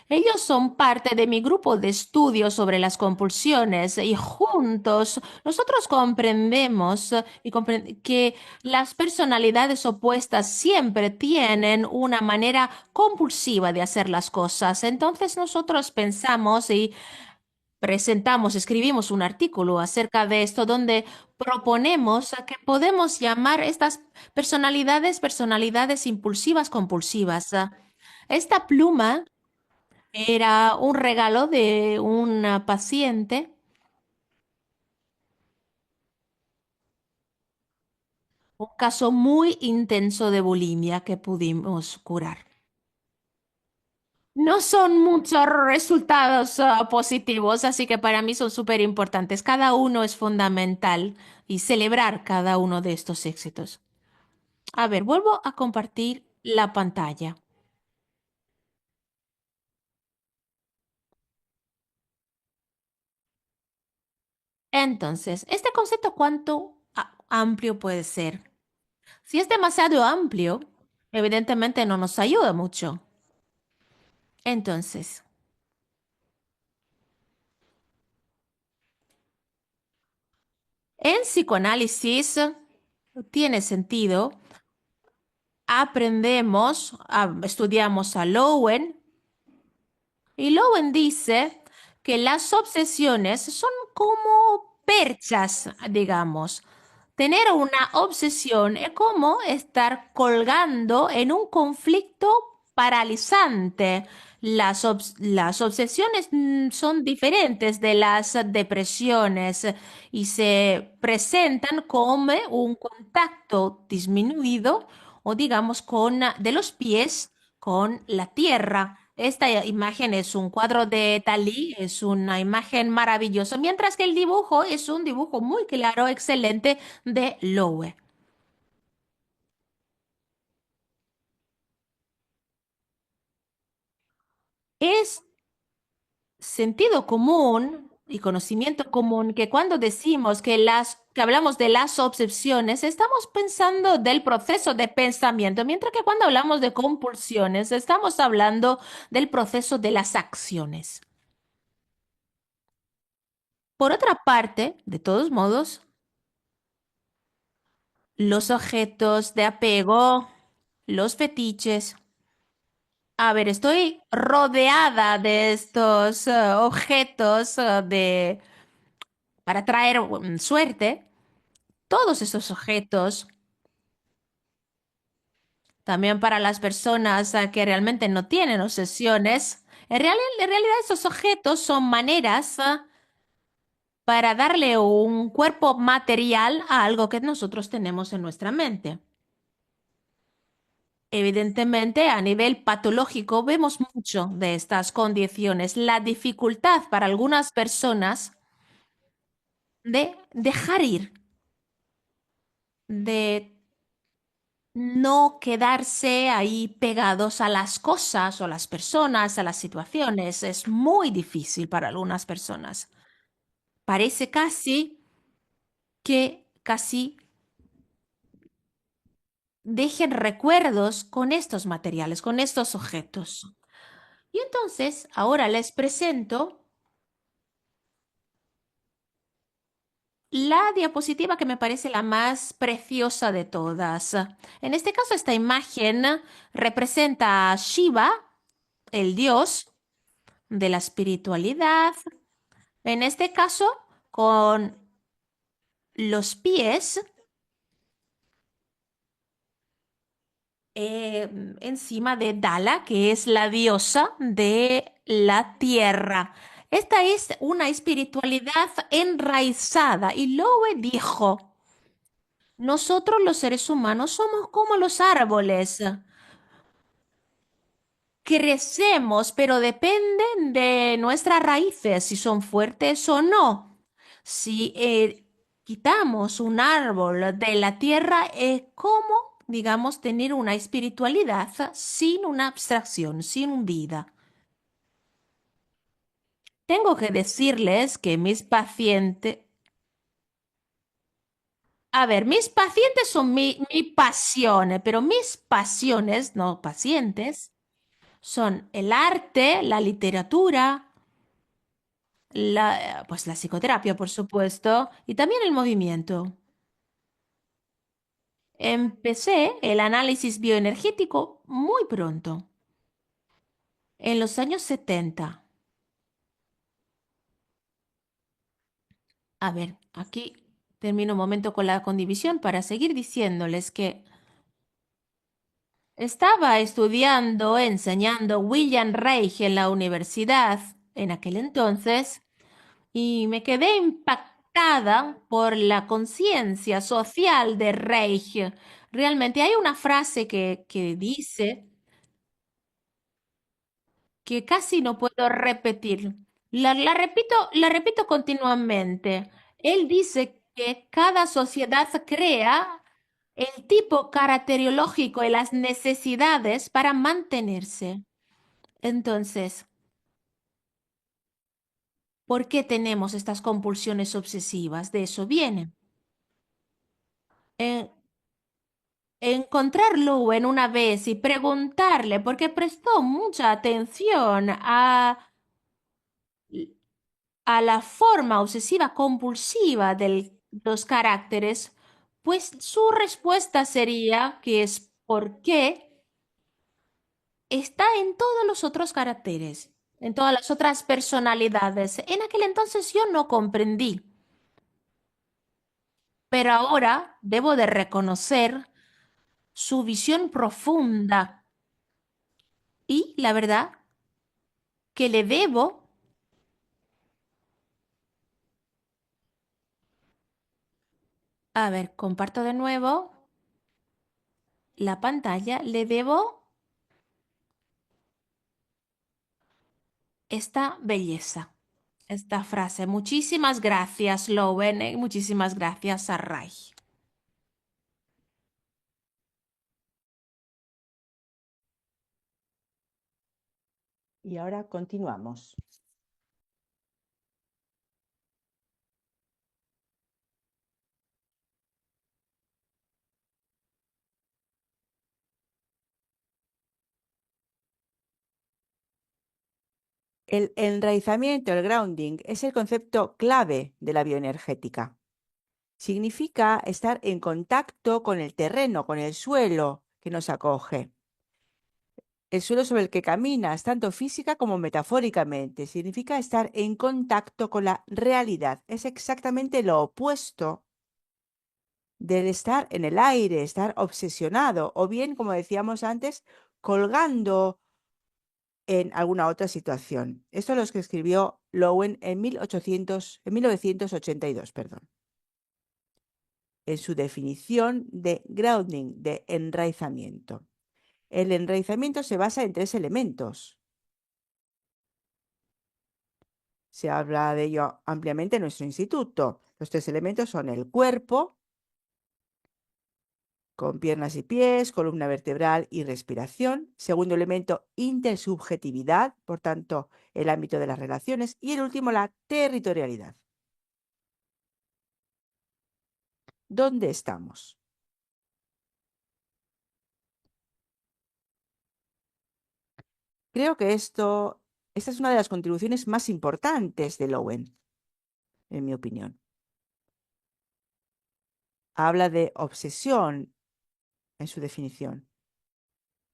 Ellos son parte de mi grupo de estudio sobre las compulsiones y juntos nosotros comprendemos que las personalidades opuestas siempre tienen una manera compulsiva de hacer las cosas. Entonces nosotros pensamos y escribimos un artículo acerca de esto donde proponemos a que podemos llamar estas personalidades impulsivas compulsivas. Esta pluma era un regalo de una paciente, un caso muy intenso de bulimia que pudimos curar. No son muchos resultados positivos, así que para mí son súper importantes. Cada uno es fundamental y celebrar cada uno de estos éxitos. A ver, vuelvo a compartir la pantalla. Entonces, ¿este concepto cuánto amplio puede ser? Si es demasiado amplio, evidentemente no nos ayuda mucho. Entonces, en psicoanálisis tiene sentido, estudiamos a Lowen, y Lowen dice que las obsesiones son como perchas, digamos. Tener una obsesión es como estar colgando en un conflicto paralizante. Las obsesiones son diferentes de las depresiones y se presentan como un contacto disminuido o digamos de los pies con la tierra. Esta imagen es un cuadro de Dalí, es una imagen maravillosa, mientras que el dibujo es un dibujo muy claro, excelente de Lowe. Es sentido común y conocimiento común que cuando decimos que hablamos de las obsesiones, estamos pensando del proceso de pensamiento, mientras que cuando hablamos de compulsiones, estamos hablando del proceso de las acciones. Por otra parte, de todos modos, los objetos de apego, los fetiches. A ver, estoy rodeada de estos objetos para traer suerte. Todos esos objetos, también para las personas que realmente no tienen obsesiones, en realidad esos objetos son maneras para darle un cuerpo material a algo que nosotros tenemos en nuestra mente. Evidentemente, a nivel patológico vemos mucho de estas condiciones, la dificultad para algunas personas de dejar ir, de no quedarse ahí pegados a las cosas o las personas, a las situaciones. Es muy difícil para algunas personas. Parece casi dejen recuerdos con estos materiales, con estos objetos. Y entonces, ahora les presento la diapositiva que me parece la más preciosa de todas. En este caso, esta imagen representa a Shiva, el dios de la espiritualidad. En este caso, con los pies encima de Dala, que es la diosa de la tierra. Esta es una espiritualidad enraizada. Y Lowe dijo, nosotros los seres humanos somos como los árboles. Crecemos, pero depende de nuestras raíces, si son fuertes o no. Si quitamos un árbol de la tierra, es como, digamos, tener una espiritualidad sin una abstracción, sin vida. Tengo que decirles que mis pacientes, a ver, mis pacientes son mi pasión, pero mis pasiones, no pacientes, son el arte, la literatura, pues la psicoterapia, por supuesto, y también el movimiento. Empecé el análisis bioenergético muy pronto, en los años 70. A ver, aquí termino un momento con la condivisión para seguir diciéndoles que estaba estudiando, enseñando William Reich en la universidad en aquel entonces y me quedé impactada por la conciencia social de Reich. Realmente hay una frase que dice que casi no puedo repetir. La repito continuamente. Él dice que cada sociedad crea el tipo caracterológico y las necesidades para mantenerse. Entonces, ¿Por qué tenemos estas compulsiones obsesivas? De eso viene. En- encontrarlo en una vez y preguntarle, porque prestó mucha atención a la forma obsesiva compulsiva de los caracteres, pues su respuesta sería que es porque está en todos los otros caracteres, en todas las otras personalidades. En aquel entonces yo no comprendí, pero ahora debo de reconocer su visión profunda y la verdad que le debo, a ver, comparto de nuevo la pantalla, le debo esta belleza, esta frase. Muchísimas gracias, Lowen, y muchísimas gracias, Sarai. Y ahora continuamos. El enraizamiento, el grounding, es el concepto clave de la bioenergética. Significa estar en contacto con el terreno, con el suelo que nos acoge. El suelo sobre el que caminas, tanto física como metafóricamente, significa estar en contacto con la realidad. Es exactamente lo opuesto del estar en el aire, estar obsesionado o bien, como decíamos antes, colgando en alguna otra situación. Esto es lo que escribió Lowen en 1982, perdón, en su definición de grounding, de enraizamiento. El enraizamiento se basa en 3 elementos. Se habla de ello ampliamente en nuestro instituto. Los 3 elementos son el cuerpo, con piernas y pies, columna vertebral y respiración. Segundo elemento, intersubjetividad, por tanto, el ámbito de las relaciones. Y el último, la territorialidad. ¿Dónde estamos? Creo que esta es una de las contribuciones más importantes de Lowen, en mi opinión. Habla de obsesión en su definición,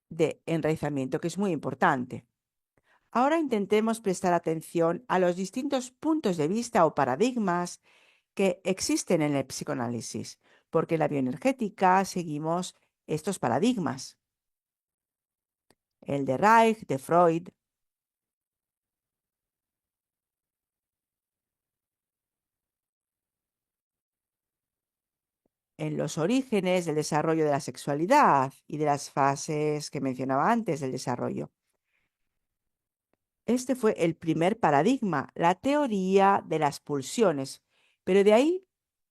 de enraizamiento, que es muy importante. Ahora intentemos prestar atención a los distintos puntos de vista o paradigmas que existen en el psicoanálisis, porque en la bioenergética seguimos estos paradigmas. El de Reich, de Freud. En los orígenes del desarrollo de la sexualidad y de las fases que mencionaba antes del desarrollo. Este fue el primer paradigma, la teoría de las pulsiones, pero de ahí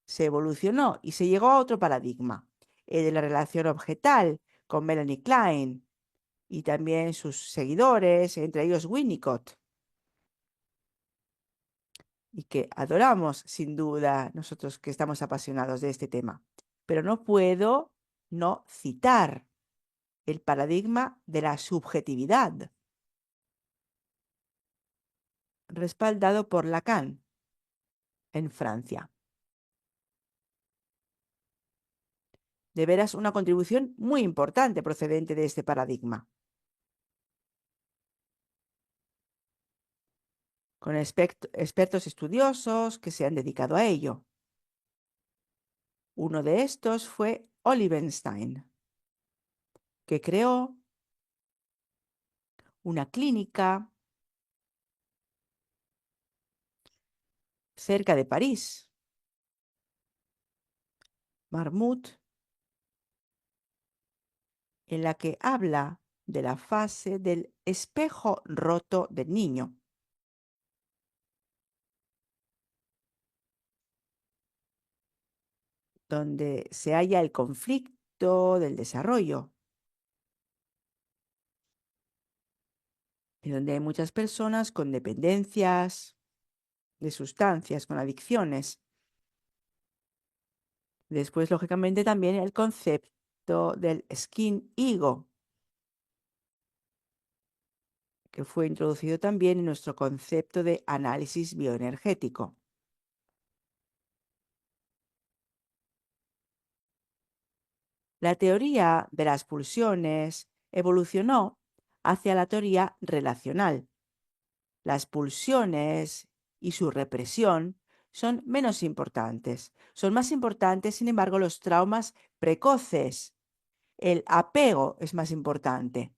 se evolucionó y se llegó a otro paradigma, el de la relación objetal, con Melanie Klein y también sus seguidores, entre ellos Winnicott, y que adoramos sin duda nosotros que estamos apasionados de este tema. Pero no puedo no citar el paradigma de la subjetividad, respaldado por Lacan en Francia. De veras, una contribución muy importante procedente de este paradigma. Con expertos estudiosos que se han dedicado a ello. Uno de estos fue Olivenstein, que creó una clínica cerca de París, Marmut, en la que habla de la fase del espejo roto del niño, donde se halla el conflicto del desarrollo, y donde hay muchas personas con dependencias, de sustancias, con adicciones. Después, lógicamente, también el concepto del skin ego, que fue introducido también en nuestro concepto de análisis bioenergético. La teoría de las pulsiones evolucionó hacia la teoría relacional. Las pulsiones y su represión son menos importantes. Son más importantes, sin embargo, los traumas precoces. El apego es más importante.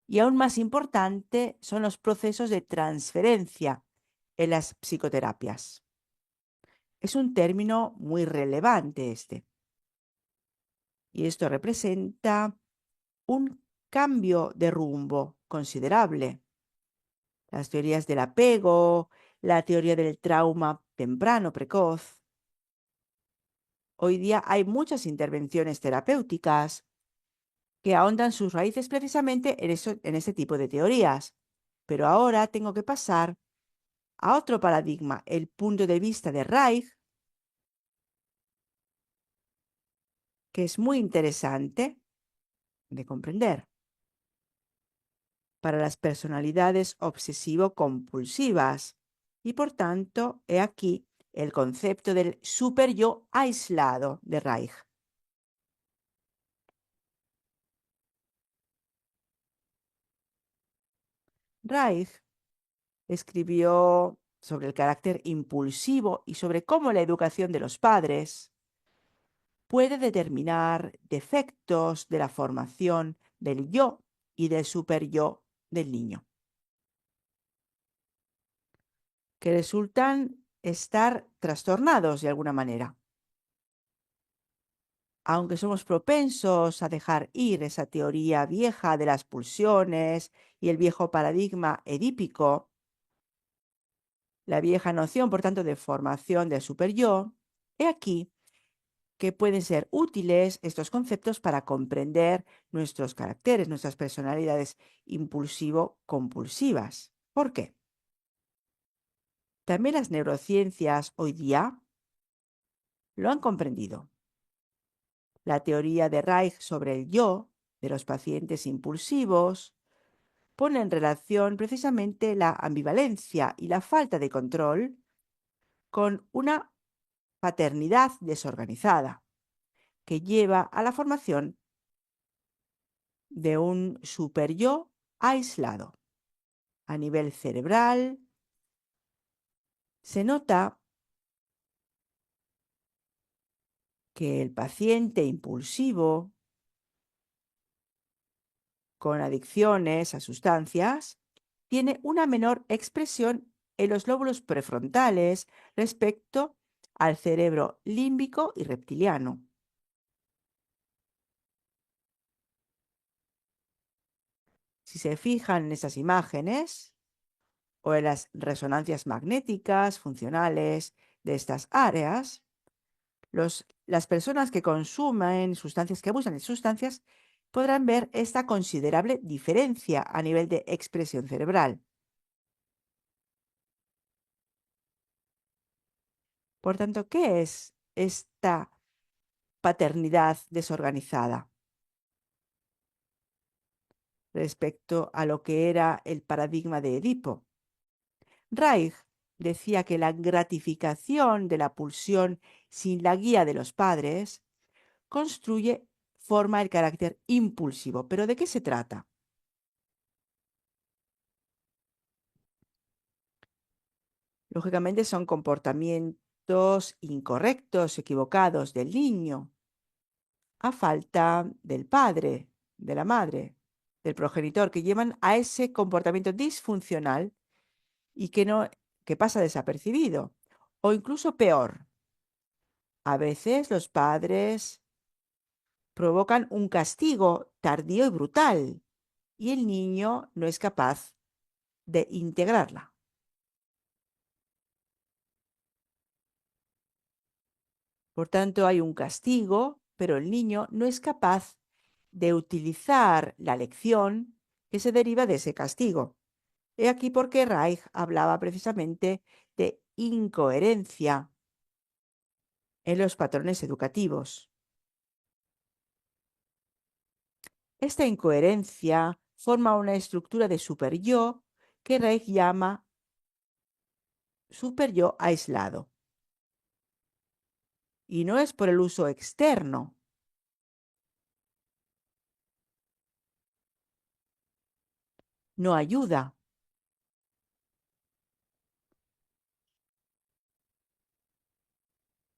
Y aún más importante son los procesos de transferencia en las psicoterapias. Es un término muy relevante este. Y esto representa un cambio de rumbo considerable. Las teorías del apego, la teoría del trauma temprano, precoz. Hoy día hay muchas intervenciones terapéuticas que ahondan sus raíces precisamente en ese tipo de teorías. Pero ahora tengo que pasar a otro paradigma, el punto de vista de Reich, que es muy interesante de comprender. Para las personalidades obsesivo-compulsivas. Y por tanto, he aquí el concepto del superyo aislado de Reich. Reich escribió sobre el carácter impulsivo y sobre cómo la educación de los padres puede determinar defectos de la formación del yo y del superyo del niño, que resultan estar trastornados de alguna manera. Aunque somos propensos a dejar ir esa teoría vieja de las pulsiones y el viejo paradigma edípico, la vieja noción, por tanto, de formación del superyo, he aquí que pueden ser útiles estos conceptos para comprender nuestros caracteres, nuestras personalidades impulsivo-compulsivas. ¿Por qué? También las neurociencias hoy día lo han comprendido. La teoría de Reich sobre el yo de los pacientes impulsivos pone en relación precisamente la ambivalencia y la falta de control con una paternidad desorganizada que lleva a la formación de un superyo aislado. A nivel cerebral, se nota que el paciente impulsivo con adicciones a sustancias tiene una menor expresión en los lóbulos prefrontales respecto al cerebro límbico y reptiliano. Si se fijan en esas imágenes o en las resonancias magnéticas funcionales de estas áreas, las personas que consumen sustancias, que abusan de sustancias, podrán ver esta considerable diferencia a nivel de expresión cerebral. Por tanto, ¿qué es esta paternidad desorganizada respecto a lo que era el paradigma de Edipo? Reich decía que la gratificación de la pulsión sin la guía de los padres forma el carácter impulsivo. ¿Pero de qué se trata? Lógicamente son comportamientos incorrectos, equivocados del niño, a falta del padre, de la madre, del progenitor, que llevan a ese comportamiento disfuncional y que pasa desapercibido. O incluso peor, a veces los padres provocan un castigo tardío y brutal y el niño no es capaz de integrarla. Por tanto, hay un castigo, pero el niño no es capaz de utilizar la lección que se deriva de ese castigo. He aquí por qué Reich hablaba precisamente de incoherencia en los patrones educativos. Esta incoherencia forma una estructura de superyo que Reich llama superyo aislado. Y no es por el uso externo. No ayuda.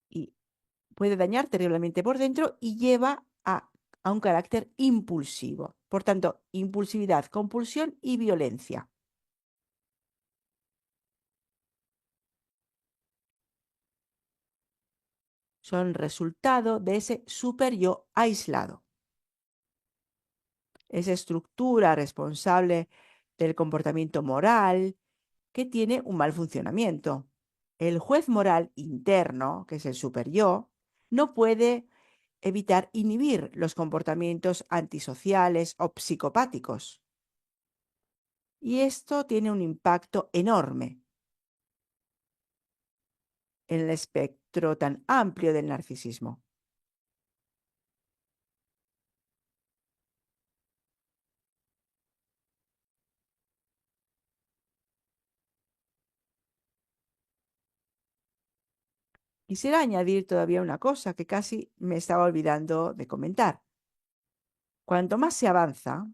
Y puede dañar terriblemente por dentro y lleva a un carácter impulsivo. Por tanto, impulsividad, compulsión y violencia. Son resultado de ese superyo aislado. Esa estructura responsable del comportamiento moral que tiene un mal funcionamiento. El juez moral interno, que es el superyo, no puede evitar inhibir los comportamientos antisociales o psicopáticos. Y esto tiene un impacto enorme en el espectro tan amplio del narcisismo. Quisiera añadir todavía una cosa que casi me estaba olvidando de comentar. Cuanto más se avanza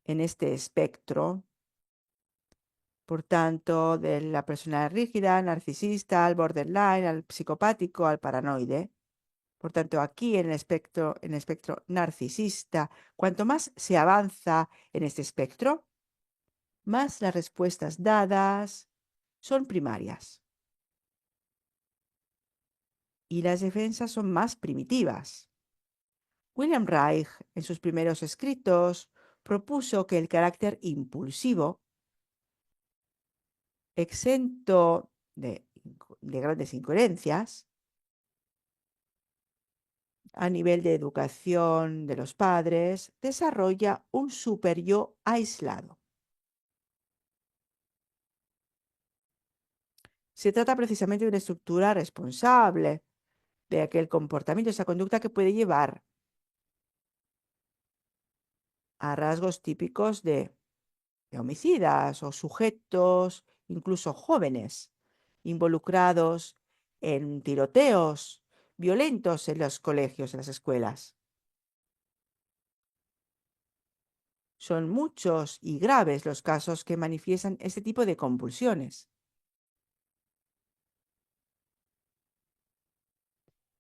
en este espectro, por tanto, de la personalidad rígida, narcisista, al borderline, al psicopático, al paranoide, por tanto, aquí en el espectro narcisista, cuanto más se avanza en este espectro, más las respuestas dadas son primarias y las defensas son más primitivas. William Reich, en sus primeros escritos, propuso que el carácter impulsivo, exento de grandes incoherencias, a nivel de educación de los padres, desarrolla un superyo aislado. Se trata precisamente de una estructura responsable de aquel comportamiento, esa conducta que puede llevar a rasgos típicos de homicidas o sujetos, incluso jóvenes, involucrados en tiroteos violentos en los colegios, en las escuelas. Son muchos y graves los casos que manifiestan este tipo de compulsiones.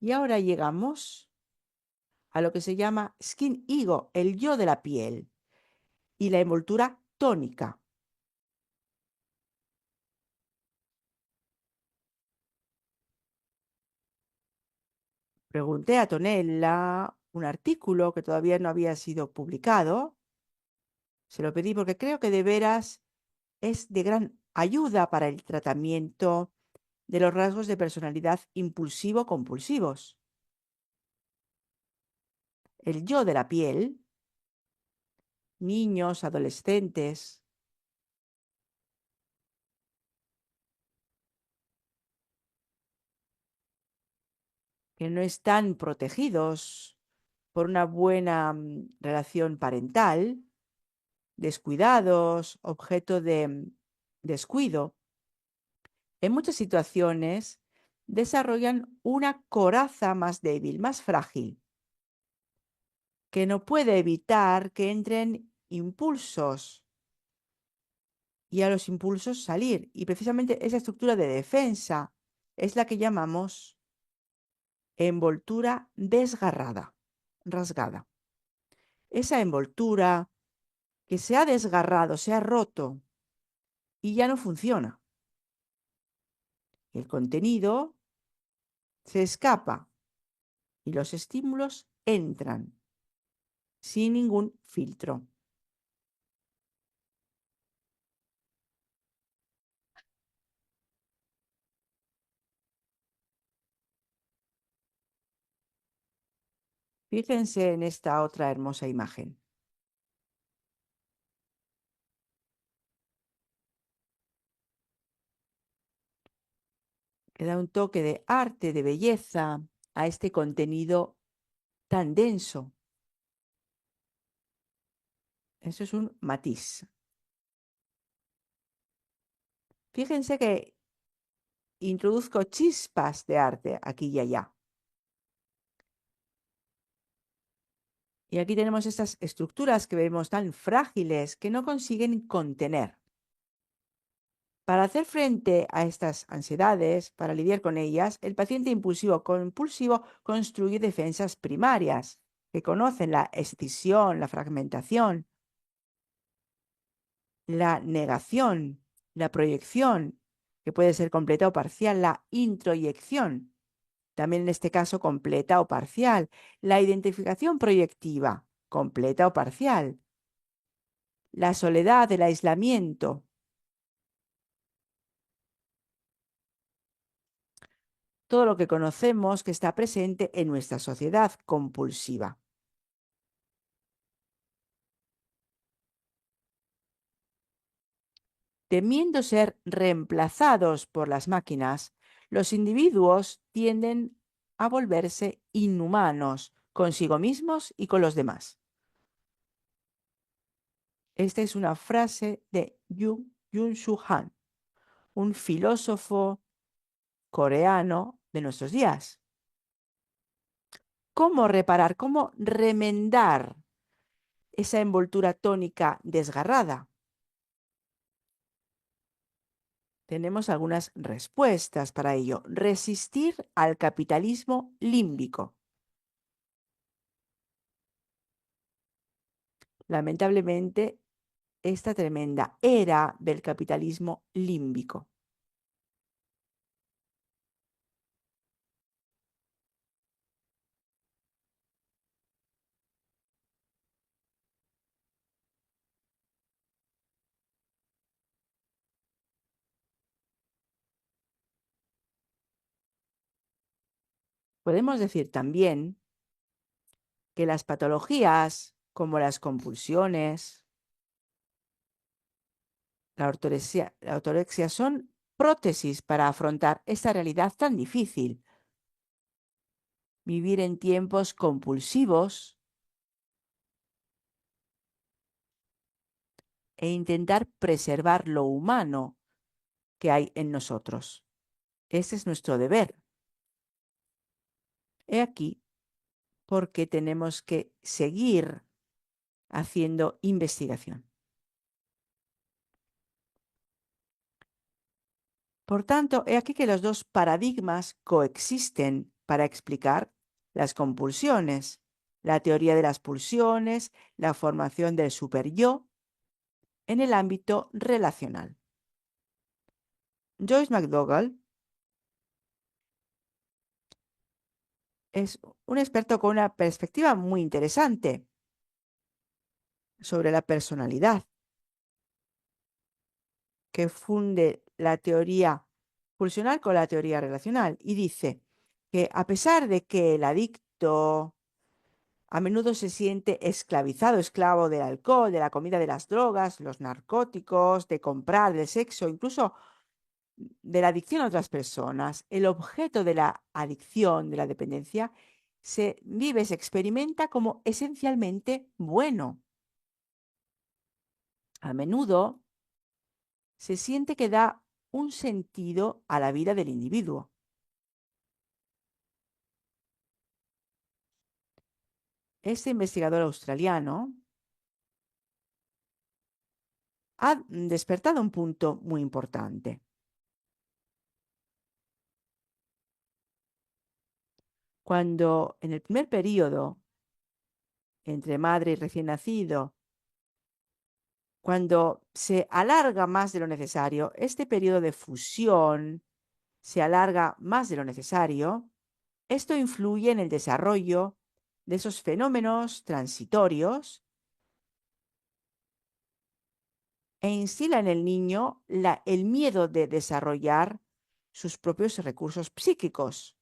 Y ahora llegamos a lo que se llama skin ego, el yo de la piel, y la envoltura tónica. Pregunté a Tonella un artículo que todavía no había sido publicado. Se lo pedí porque creo que de veras es de gran ayuda para el tratamiento de los rasgos de personalidad impulsivo-compulsivos. El yo de la piel, niños, adolescentes, que no están protegidos por una buena relación parental, descuidados, objeto de descuido, en muchas situaciones desarrollan una coraza más débil, más frágil, que no puede evitar que entren impulsos y a los impulsos salir. Y precisamente esa estructura de defensa es la que llamamos envoltura desgarrada, rasgada. Esa envoltura que se ha desgarrado, se ha roto y ya no funciona. El contenido se escapa y los estímulos entran sin ningún filtro. Fíjense en esta otra hermosa imagen. que da un toque de arte, de belleza a este contenido tan denso. Eso es un matiz. Fíjense que introduzco chispas de arte aquí y allá. Y aquí tenemos estas estructuras que vemos tan frágiles que no consiguen contener. Para hacer frente a estas ansiedades, para lidiar con ellas, el paciente impulsivo compulsivo construye defensas primarias que conocen la escisión, la fragmentación, la negación, la proyección, que puede ser completa o parcial, la introyección, también en este caso completa o parcial, la identificación proyectiva, completa o parcial, la soledad, el aislamiento. Todo lo que conocemos que está presente en nuestra sociedad compulsiva. Temiendo ser reemplazados por las máquinas, los individuos tienden a volverse inhumanos consigo mismos y con los demás. Esta es una frase de Byung-Chul Han, un filósofo coreano de nuestros días. ¿Cómo reparar, cómo remendar esa envoltura tónica desgarrada? Tenemos algunas respuestas para ello. Resistir al capitalismo límbico. Lamentablemente, esta tremenda era del capitalismo límbico. Podemos decir también que las patologías, como las compulsiones, la ortorexia son prótesis para afrontar esta realidad tan difícil. Vivir en tiempos compulsivos e intentar preservar lo humano que hay en nosotros. Ese es nuestro deber. He aquí por qué tenemos que seguir haciendo investigación. Por tanto, he aquí que los dos paradigmas coexisten para explicar las compulsiones, la teoría de las pulsiones, la formación del superyo en el ámbito relacional. Joyce McDougall es un experto con una perspectiva muy interesante sobre la personalidad, que funde la teoría pulsional con la teoría relacional y dice que a pesar de que el adicto a menudo se siente esclavizado, esclavo del alcohol, de la comida, de las drogas, los narcóticos, de comprar, del sexo, incluso de la adicción a otras personas, el objeto de la adicción, de la dependencia, se vive, se experimenta como esencialmente bueno. A menudo se siente que da un sentido a la vida del individuo. Este investigador australiano ha despertado un punto muy importante. Cuando en el primer periodo, entre madre y recién nacido, cuando se alarga más de lo necesario, este periodo de fusión se alarga más de lo necesario, esto influye en el desarrollo de esos fenómenos transitorios e instila en el niño el miedo de desarrollar sus propios recursos psíquicos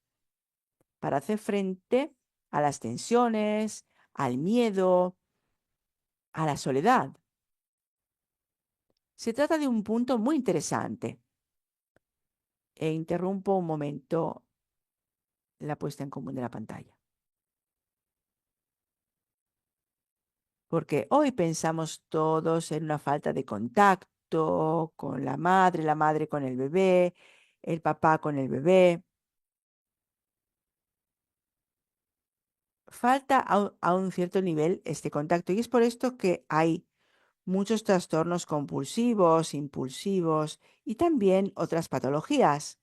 para hacer frente a las tensiones, al miedo, a la soledad. Se trata de un punto muy interesante. e interrumpo un momento la puesta en común de la pantalla. Porque hoy pensamos todos en una falta de contacto con la madre con el bebé, el papá con el bebé. Falta a un cierto nivel este contacto y es por esto que hay muchos trastornos compulsivos, impulsivos y también otras patologías,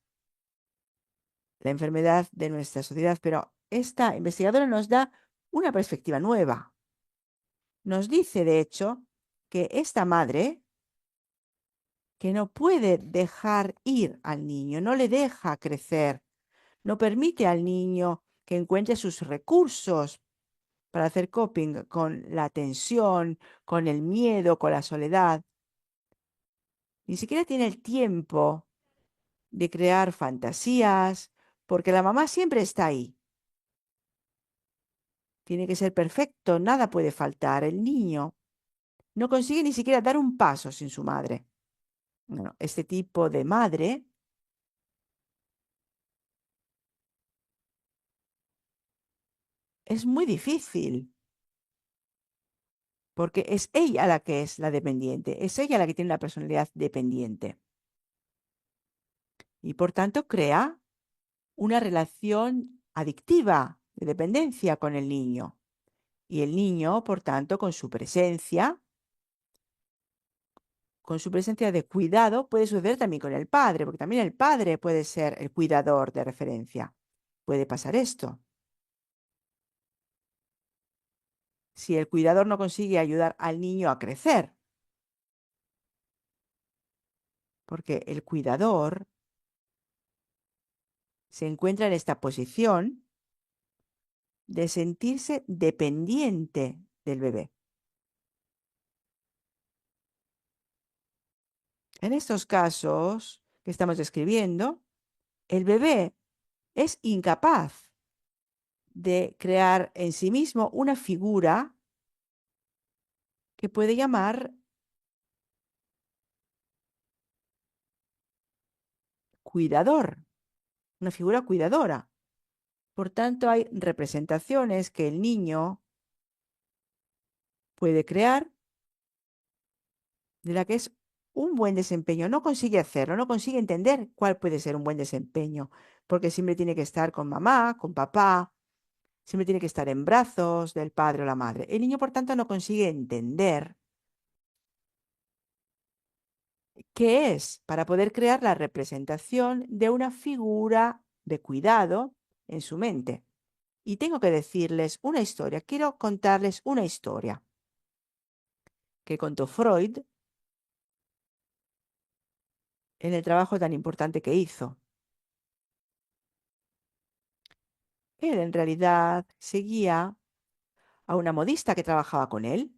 la enfermedad de nuestra sociedad. Pero esta investigadora nos da una perspectiva nueva. Nos dice, de hecho, que esta madre que no puede dejar ir al niño, no le deja crecer, no permite al niño que encuentre sus recursos para hacer coping con la tensión, con el miedo, con la soledad. Ni siquiera tiene el tiempo de crear fantasías, porque la mamá siempre está ahí. Tiene que ser perfecto, nada puede faltar. El niño no consigue ni siquiera dar un paso sin su madre. Bueno, este tipo de madre es muy difícil, porque es ella la que es la dependiente, es ella la que tiene la personalidad dependiente. Y por tanto crea una relación adictiva de dependencia con el niño. Y el niño, por tanto, con su presencia de cuidado, puede suceder también con el padre, porque también el padre puede ser el cuidador de referencia. Puede pasar esto. Si el cuidador no consigue ayudar al niño a crecer, porque el cuidador se encuentra en esta posición de sentirse dependiente del bebé. En estos casos que estamos describiendo, el bebé es incapaz de crear en sí mismo una figura que puede llamar cuidador, una figura cuidadora. Por tanto, hay representaciones que el niño puede crear de la que es un buen desempeño. No consigue hacerlo, no consigue entender cuál puede ser un buen desempeño, porque siempre tiene que estar con mamá, con papá, siempre tiene que estar en brazos del padre o la madre. El niño, por tanto, no consigue entender qué es para poder crear la representación de una figura de cuidado en su mente. Y tengo que decirles una historia, quiero contarles una historia que contó Freud en el trabajo tan importante que hizo. Él en realidad seguía a una modista que trabajaba con él.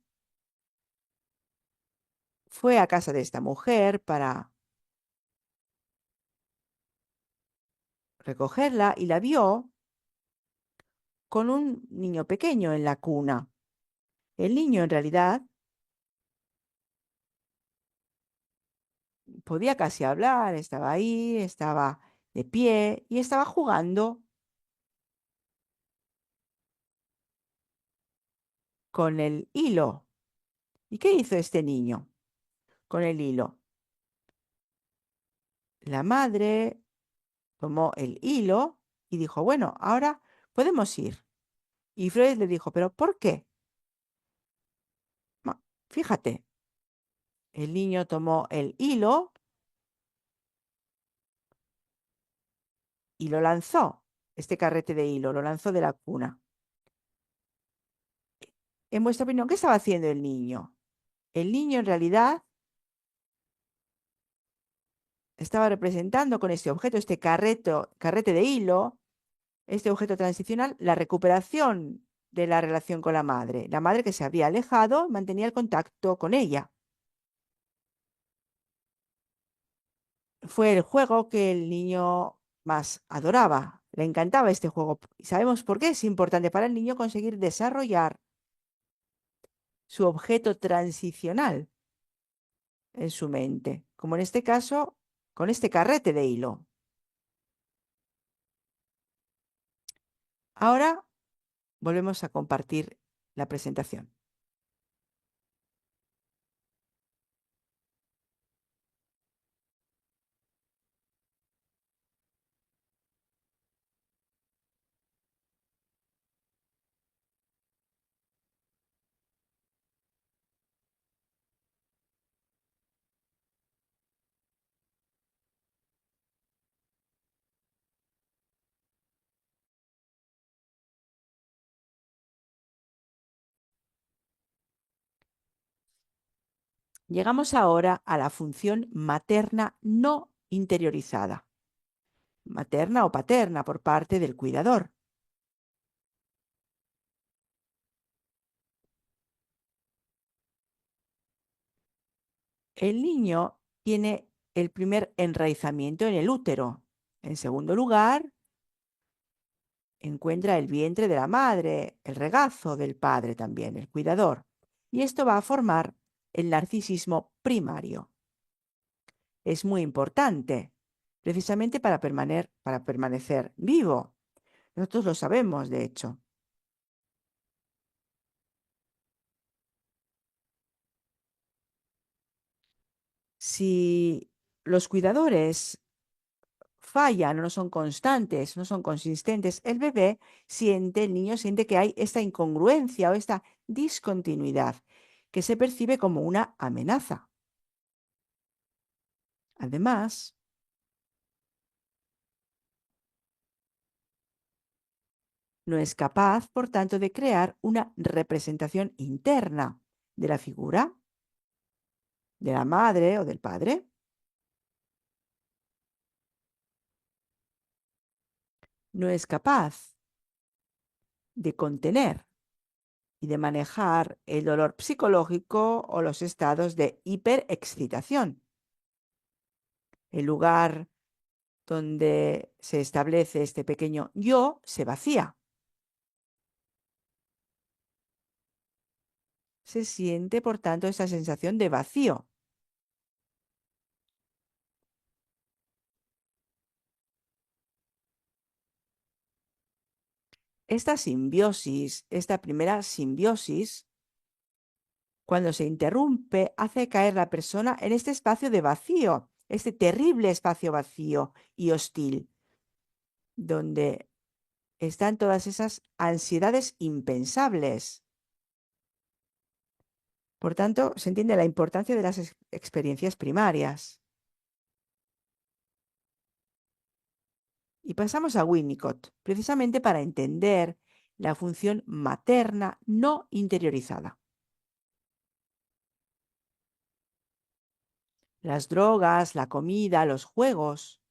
Fue a casa de esta mujer para recogerla y la vio con un niño pequeño en la cuna. El niño en realidad podía casi hablar, estaba ahí, estaba de pie y estaba jugando con el hilo. ¿Y qué hizo este niño con el hilo? La madre tomó el hilo y dijo, bueno, ahora podemos ir. Y Freud le dijo, ¿pero por qué? Fíjate, el niño tomó el hilo y lo lanzó, este carrete de hilo, lo lanzó de la cuna. En vuestra opinión, ¿qué estaba haciendo el niño? El niño en realidad estaba representando con este objeto, este carrete de hilo, este objeto transicional, la recuperación de la relación con la madre que se había alejado, mantenía el contacto con ella. Fue el juego que el niño más adoraba, le encantaba este juego. Y sabemos por qué es importante para el niño conseguir desarrollar su objeto transicional en su mente, como en este caso con este carrete de hilo. Ahora volvemos a compartir la presentación. Llegamos ahora a la función materna no interiorizada, materna o paterna por parte del cuidador. El niño tiene el primer enraizamiento en el útero. En segundo lugar, encuentra el vientre de la madre, el regazo del padre también, el cuidador. Y esto va a formar el narcisismo primario. Es muy importante, precisamente para permanecer vivo. Nosotros lo sabemos, de hecho. Si los cuidadores fallan o no son constantes, no son consistentes, el niño siente que hay esta incongruencia o esta discontinuidad que se percibe como una amenaza. Además, no es capaz, por tanto, de crear una representación interna de la figura de la madre o del padre. No es capaz de contener y de manejar el dolor psicológico o los estados de hiperexcitación. El lugar donde se establece este pequeño yo se vacía. Se siente, por tanto, esa sensación de vacío. Esta primera simbiosis, cuando se interrumpe, hace caer la persona en este espacio de vacío, este terrible espacio vacío y hostil, donde están todas esas ansiedades impensables. Por tanto, se entiende la importancia de las experiencias primarias. Y pasamos a Winnicott, precisamente para entender la función materna no interiorizada. Las drogas, la comida, los juegos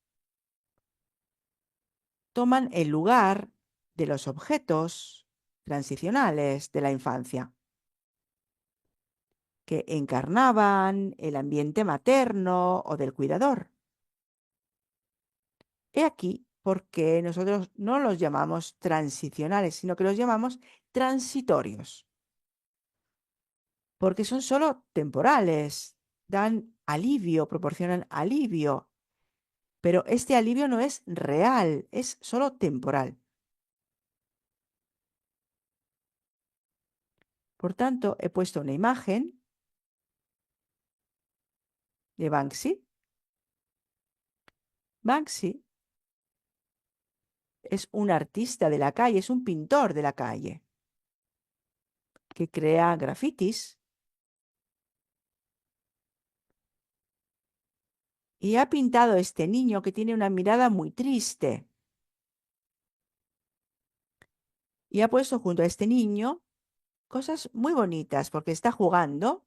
toman el lugar de los objetos transicionales de la infancia, que encarnaban el ambiente materno o del cuidador. He aquí por qué nosotros no los llamamos transicionales, sino que los llamamos transitorios, porque son solo temporales, dan alivio, proporcionan alivio, pero este alivio no es real, es solo temporal. Por tanto, he puesto una imagen de Banksy. Banksy es un artista de la calle, es un pintor de la calle, que crea grafitis y ha pintado este niño que tiene una mirada muy triste. Y ha puesto junto a este niño cosas muy bonitas porque está jugando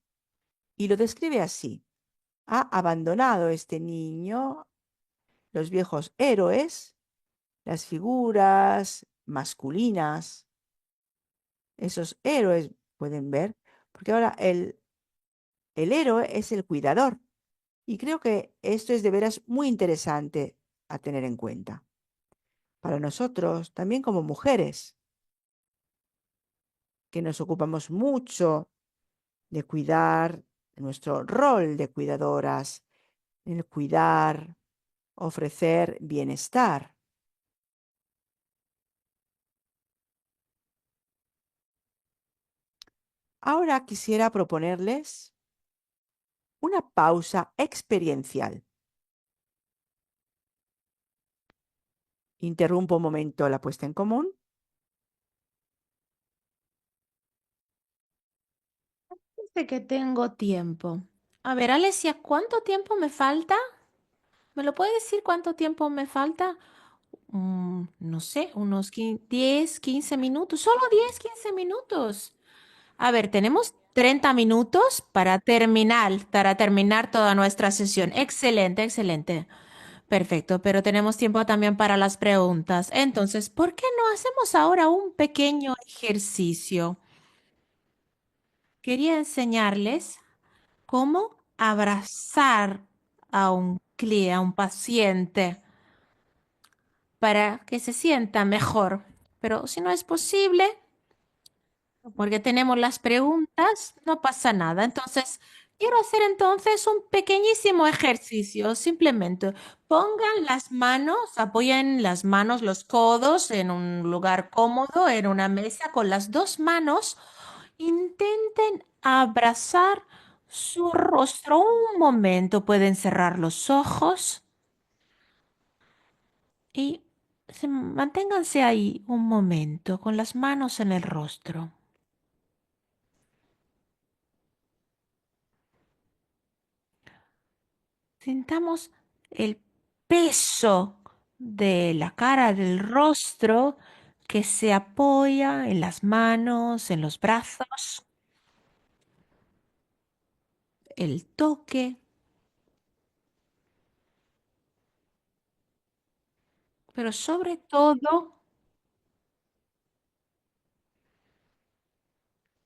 y lo describe así. Ha abandonado este niño los viejos héroes, las figuras masculinas, esos héroes, pueden ver, porque ahora el héroe es el cuidador. Y creo que esto es de veras muy interesante a tener en cuenta. Para nosotros, también como mujeres, que nos ocupamos mucho de cuidar, de nuestro rol de cuidadoras, el cuidar, ofrecer bienestar. Ahora quisiera proponerles una pausa experiencial. Interrumpo un momento la puesta en común. Dice que tengo tiempo. A ver, Alesia, ¿cuánto tiempo me falta? ¿Me lo puede decir cuánto tiempo me falta? No sé, unos 10, 15 minutos. Solo 10, 15 minutos. A ver, tenemos 30 minutos para terminar toda nuestra sesión. Excelente, excelente. Perfecto, pero tenemos tiempo también para las preguntas. Entonces, ¿por qué no hacemos ahora un pequeño ejercicio? Quería enseñarles cómo abrazar a un cliente, a un paciente, para que se sienta mejor. Pero si no es posible, porque tenemos las preguntas, no pasa nada. Entonces, quiero hacer entonces un pequeñísimo ejercicio. Simplemente pongan las manos, apoyen las manos, los codos en un lugar cómodo, en una mesa, con las dos manos. Intenten abrazar su rostro un momento. Pueden cerrar los ojos y manténganse ahí un momento con las manos en el rostro. Sintamos el peso de la cara, del rostro que se apoya en las manos, en los brazos, el toque, pero sobre todo,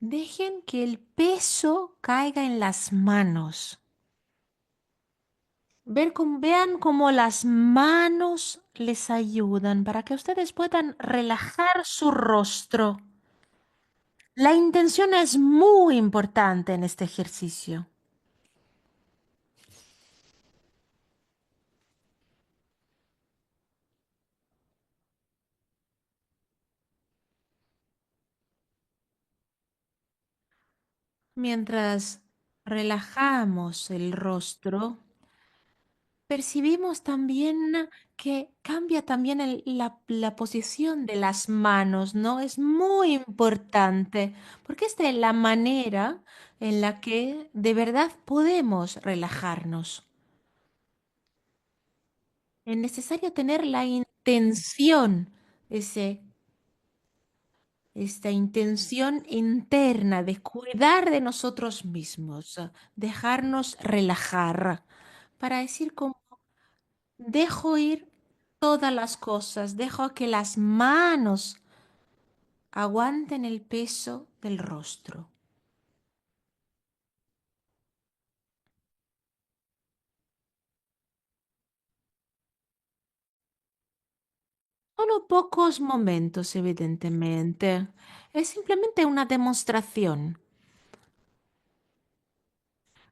dejen que el peso caiga en las manos. Vean cómo las manos les ayudan para que ustedes puedan relajar su rostro. La intención es muy importante en este ejercicio. Mientras relajamos el rostro, percibimos también que cambia también la posición de las manos, ¿no? Es muy importante porque esta es la manera en la que de verdad podemos relajarnos. Es necesario tener la intención, ese, esta intención interna de cuidar de nosotros mismos, dejarnos relajar, para decir como dejo ir todas las cosas, dejo que las manos aguanten el peso del rostro. Solo pocos momentos, evidentemente. Es simplemente una demostración.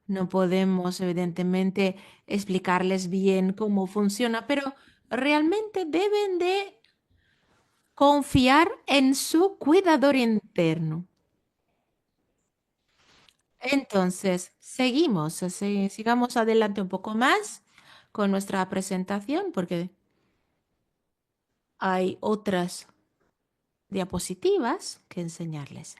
No podemos, evidentemente, explicarles bien cómo funciona, pero realmente deben de confiar en su cuidador interno. Entonces, sigamos adelante un poco más con nuestra presentación, porque hay otras diapositivas que enseñarles.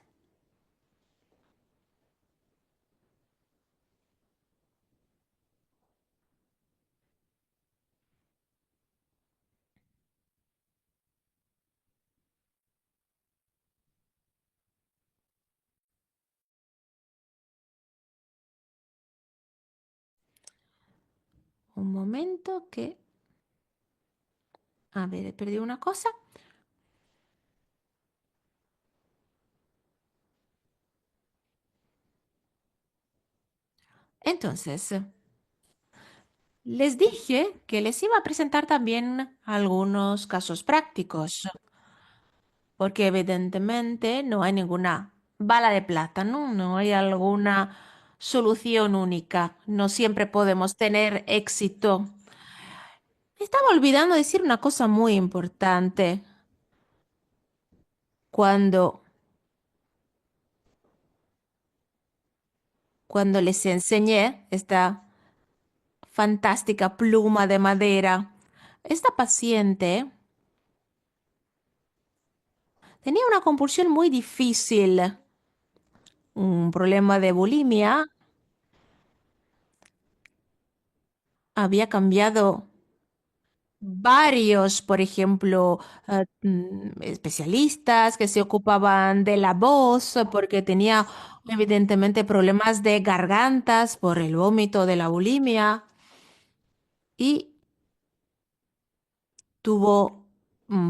Un momento que... A ver, he perdido una cosa. Entonces, les dije que les iba a presentar también algunos casos prácticos, porque evidentemente no hay ninguna bala de plata, ¿no? No hay alguna solución única. No siempre podemos tener éxito. Estaba olvidando decir una cosa muy importante. Cuando cuando les enseñé esta fantástica pluma de madera. Esta paciente tenía una compulsión muy difícil, un problema de bulimia. Había cambiado varios, por ejemplo, especialistas que se ocupaban de la voz porque tenía evidentemente problemas de gargantas por el vómito de la bulimia y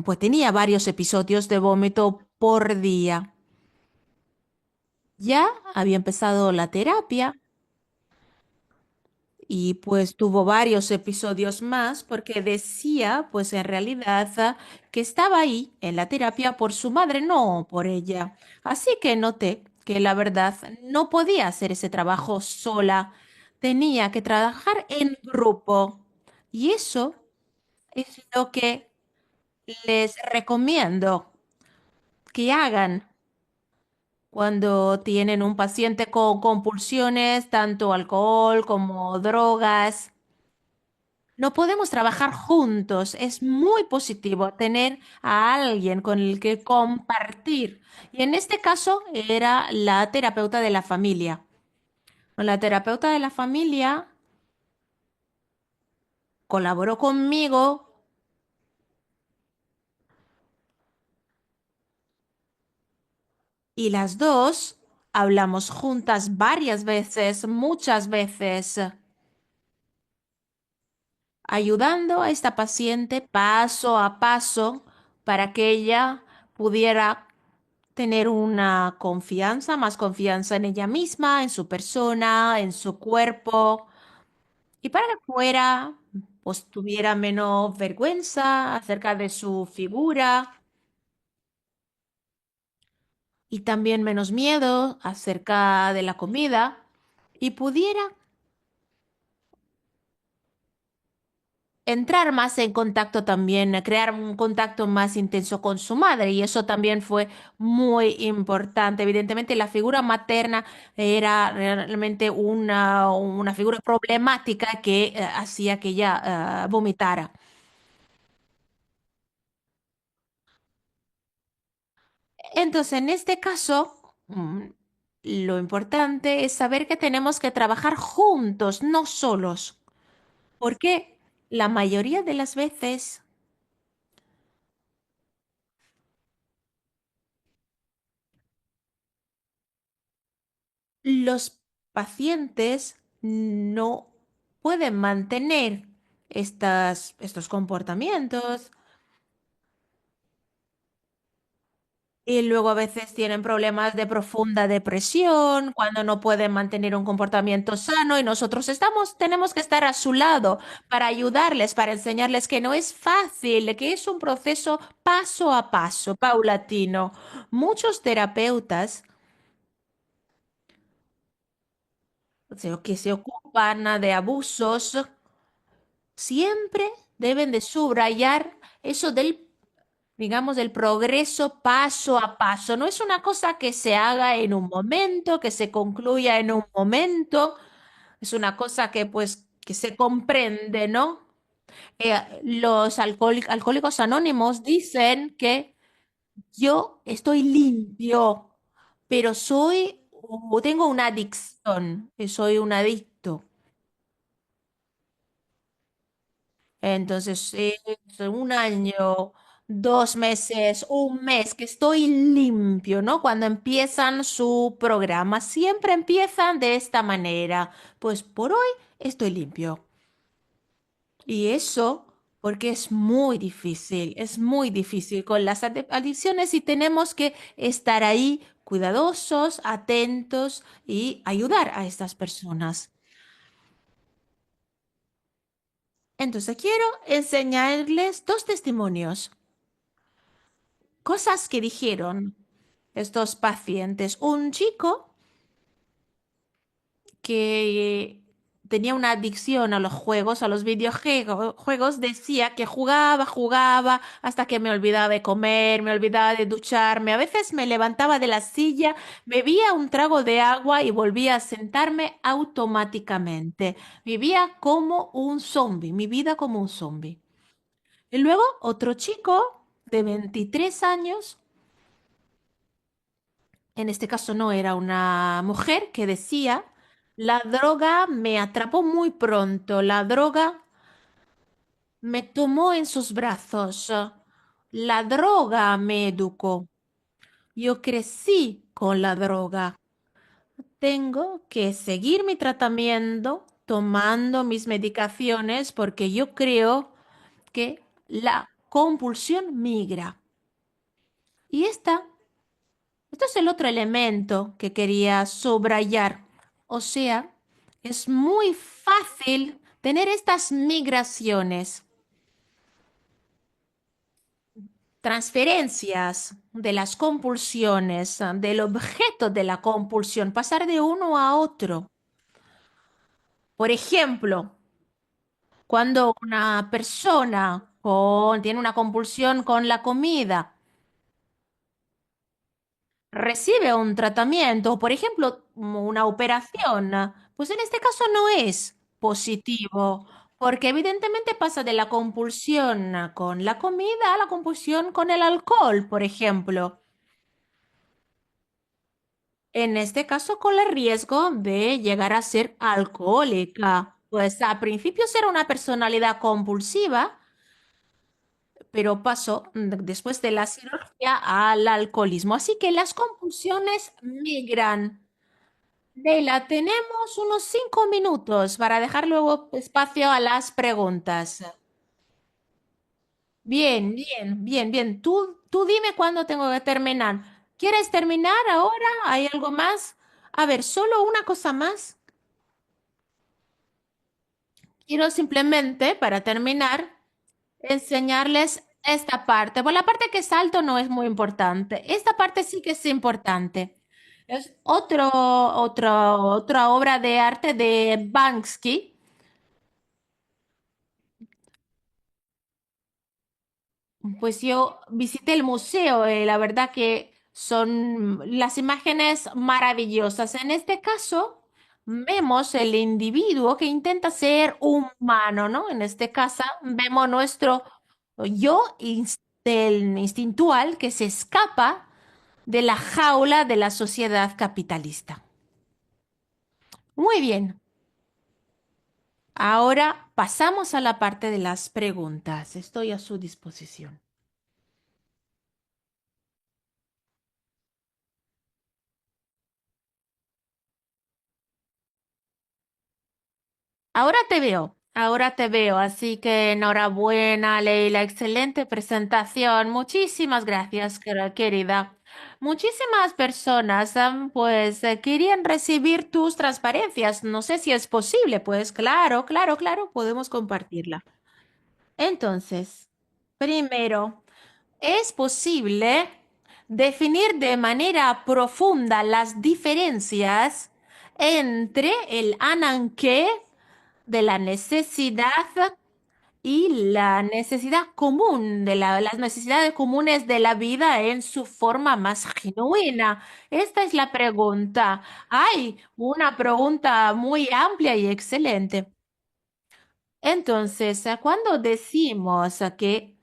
pues tenía varios episodios de vómito por día. Ya había empezado la terapia y pues tuvo varios episodios más porque decía, pues en realidad, que estaba ahí en la terapia por su madre, no por ella. Así que noté que la verdad no podía hacer ese trabajo sola, tenía que trabajar en grupo. Y eso es lo que les recomiendo que hagan cuando tienen un paciente con compulsiones, tanto alcohol como drogas. No podemos trabajar juntos. Es muy positivo tener a alguien con el que compartir. Y en este caso era la terapeuta de la familia. La terapeuta de la familia colaboró conmigo y las dos hablamos juntas varias veces, muchas veces, ayudando a esta paciente paso a paso para que ella pudiera tener una confianza, más confianza en ella misma, en su persona, en su cuerpo, y para que fuera, pues tuviera menos vergüenza acerca de su figura y también menos miedo acerca de la comida y pudiera entrar más en contacto también, crear un contacto más intenso con su madre y eso también fue muy importante. Evidentemente la figura materna era realmente una figura problemática que hacía que ella vomitara. Entonces, en este caso, lo importante es saber que tenemos que trabajar juntos, no solos, porque la mayoría de las veces los pacientes no pueden mantener estos comportamientos y luego a veces tienen problemas de profunda depresión cuando no pueden mantener un comportamiento sano y nosotros tenemos que estar a su lado para ayudarles, para enseñarles que no es fácil, que es un proceso paso a paso, paulatino. Muchos terapeutas que se ocupan de abusos siempre deben de subrayar eso digamos, del progreso paso a paso. No es una cosa que se haga en un momento, que se concluya en un momento. Es una cosa que, pues, que se comprende, ¿no? Los alcohólicos anónimos dicen que yo estoy limpio, pero o tengo una adicción, que soy un adicto. Entonces, es un año, 2 meses, un mes, que estoy limpio, ¿no? Cuando empiezan su programa, siempre empiezan de esta manera. Pues por hoy estoy limpio. Y eso porque es muy difícil con las adicciones y tenemos que estar ahí cuidadosos, atentos y ayudar a estas personas. Entonces, quiero enseñarles dos testimonios. Cosas que dijeron estos pacientes. Un chico que tenía una adicción a los juegos, a los videojuegos, decía que jugaba hasta que me olvidaba de comer, me olvidaba de ducharme. A veces me levantaba de la silla, bebía un trago de agua y volvía a sentarme automáticamente. Vivía como un zombie, mi vida como un zombie. Y luego otro chico de 23 años, en este caso no era una mujer, que decía, la droga me atrapó muy pronto, la droga me tomó en sus brazos, la droga me educó, yo crecí con la droga, tengo que seguir mi tratamiento tomando mis medicaciones porque yo creo que la compulsión migra. Y esto es el otro elemento que quería subrayar. O sea, es muy fácil tener estas migraciones, transferencias de las compulsiones, del objeto de la compulsión, pasar de uno a otro. Por ejemplo, cuando una persona tiene una compulsión con la comida, recibe un tratamiento, o por ejemplo, una operación, pues en este caso no es positivo, porque evidentemente pasa de la compulsión con la comida a la compulsión con el alcohol, por ejemplo. En este caso, con el riesgo de llegar a ser alcohólica. Pues a principios era una personalidad compulsiva, pero pasó después de la cirugía al alcoholismo. Así que las compulsiones migran. Leila, tenemos unos 5 minutos para dejar luego espacio a las preguntas. Bien. Tú dime cuándo tengo que terminar. ¿Quieres terminar ahora? ¿Hay algo más? A ver, solo una cosa más. Quiero simplemente, para terminar, enseñarles esta parte. Pues la parte que salto no es muy importante. Esta parte sí que es importante. Es otra obra de arte de Banksy. Pues yo visité el museo, la verdad que son las imágenes maravillosas. En este caso, vemos el individuo que intenta ser humano, ¿no? En este caso, vemos nuestro del instintual que se escapa de la jaula de la sociedad capitalista. Muy bien, ahora pasamos a la parte de las preguntas. Estoy a su disposición. Ahora te veo, así que enhorabuena, Leila, excelente presentación. Muchísimas gracias, querida. Muchísimas personas, pues, querían recibir tus transparencias. No sé si es posible, pues, claro, podemos compartirla. Entonces, primero, ¿es posible definir de manera profunda las diferencias entre el ananke de la necesidad y la necesidad común, las necesidades comunes de la vida en su forma más genuina? Esta es la pregunta. Hay una pregunta muy amplia y excelente. Entonces, cuando decimos que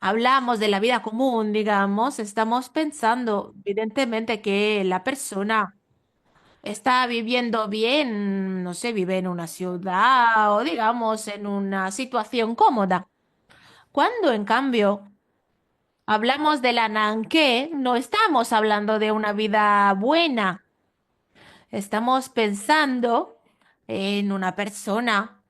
hablamos de la vida común, digamos, estamos pensando evidentemente que la persona está viviendo bien, no sé, vive en una ciudad o digamos en una situación cómoda. Cuando en cambio hablamos de la Nanqué, no estamos hablando de una vida buena, estamos pensando en una persona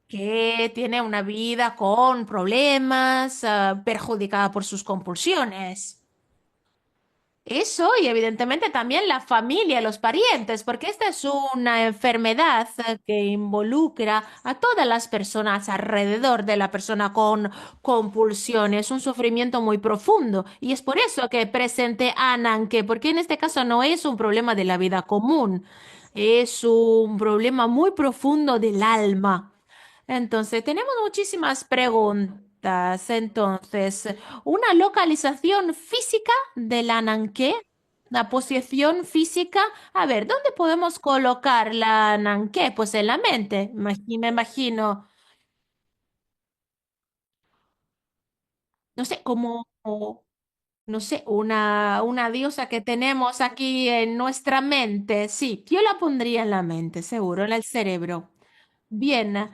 que tiene una vida con problemas, perjudicada por sus compulsiones. Eso y evidentemente también la familia, los parientes, porque esta es una enfermedad que involucra a todas las personas alrededor de la persona con compulsiones, un sufrimiento muy profundo. Y es por eso que presente Ananke, porque en este caso no es un problema de la vida común. es un problema muy profundo del alma. Entonces, tenemos muchísimas preguntas. Entonces, una localización física del Ananqué, la posición física. A ver, ¿dónde podemos colocar la Ananqué? Pues en la mente. Me imagino, no sé, como, no sé, una diosa que tenemos aquí en nuestra mente. Sí, yo la pondría en la mente, seguro, en el cerebro. Bien,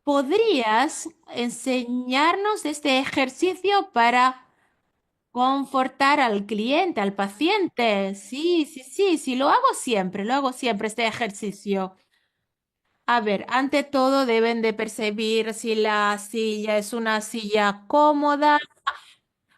¿podrías enseñarnos este ejercicio para confortar al cliente, al paciente? Sí, sí, sí, sí, lo hago siempre este ejercicio. A ver, ante todo deben de percibir si la silla es una silla cómoda.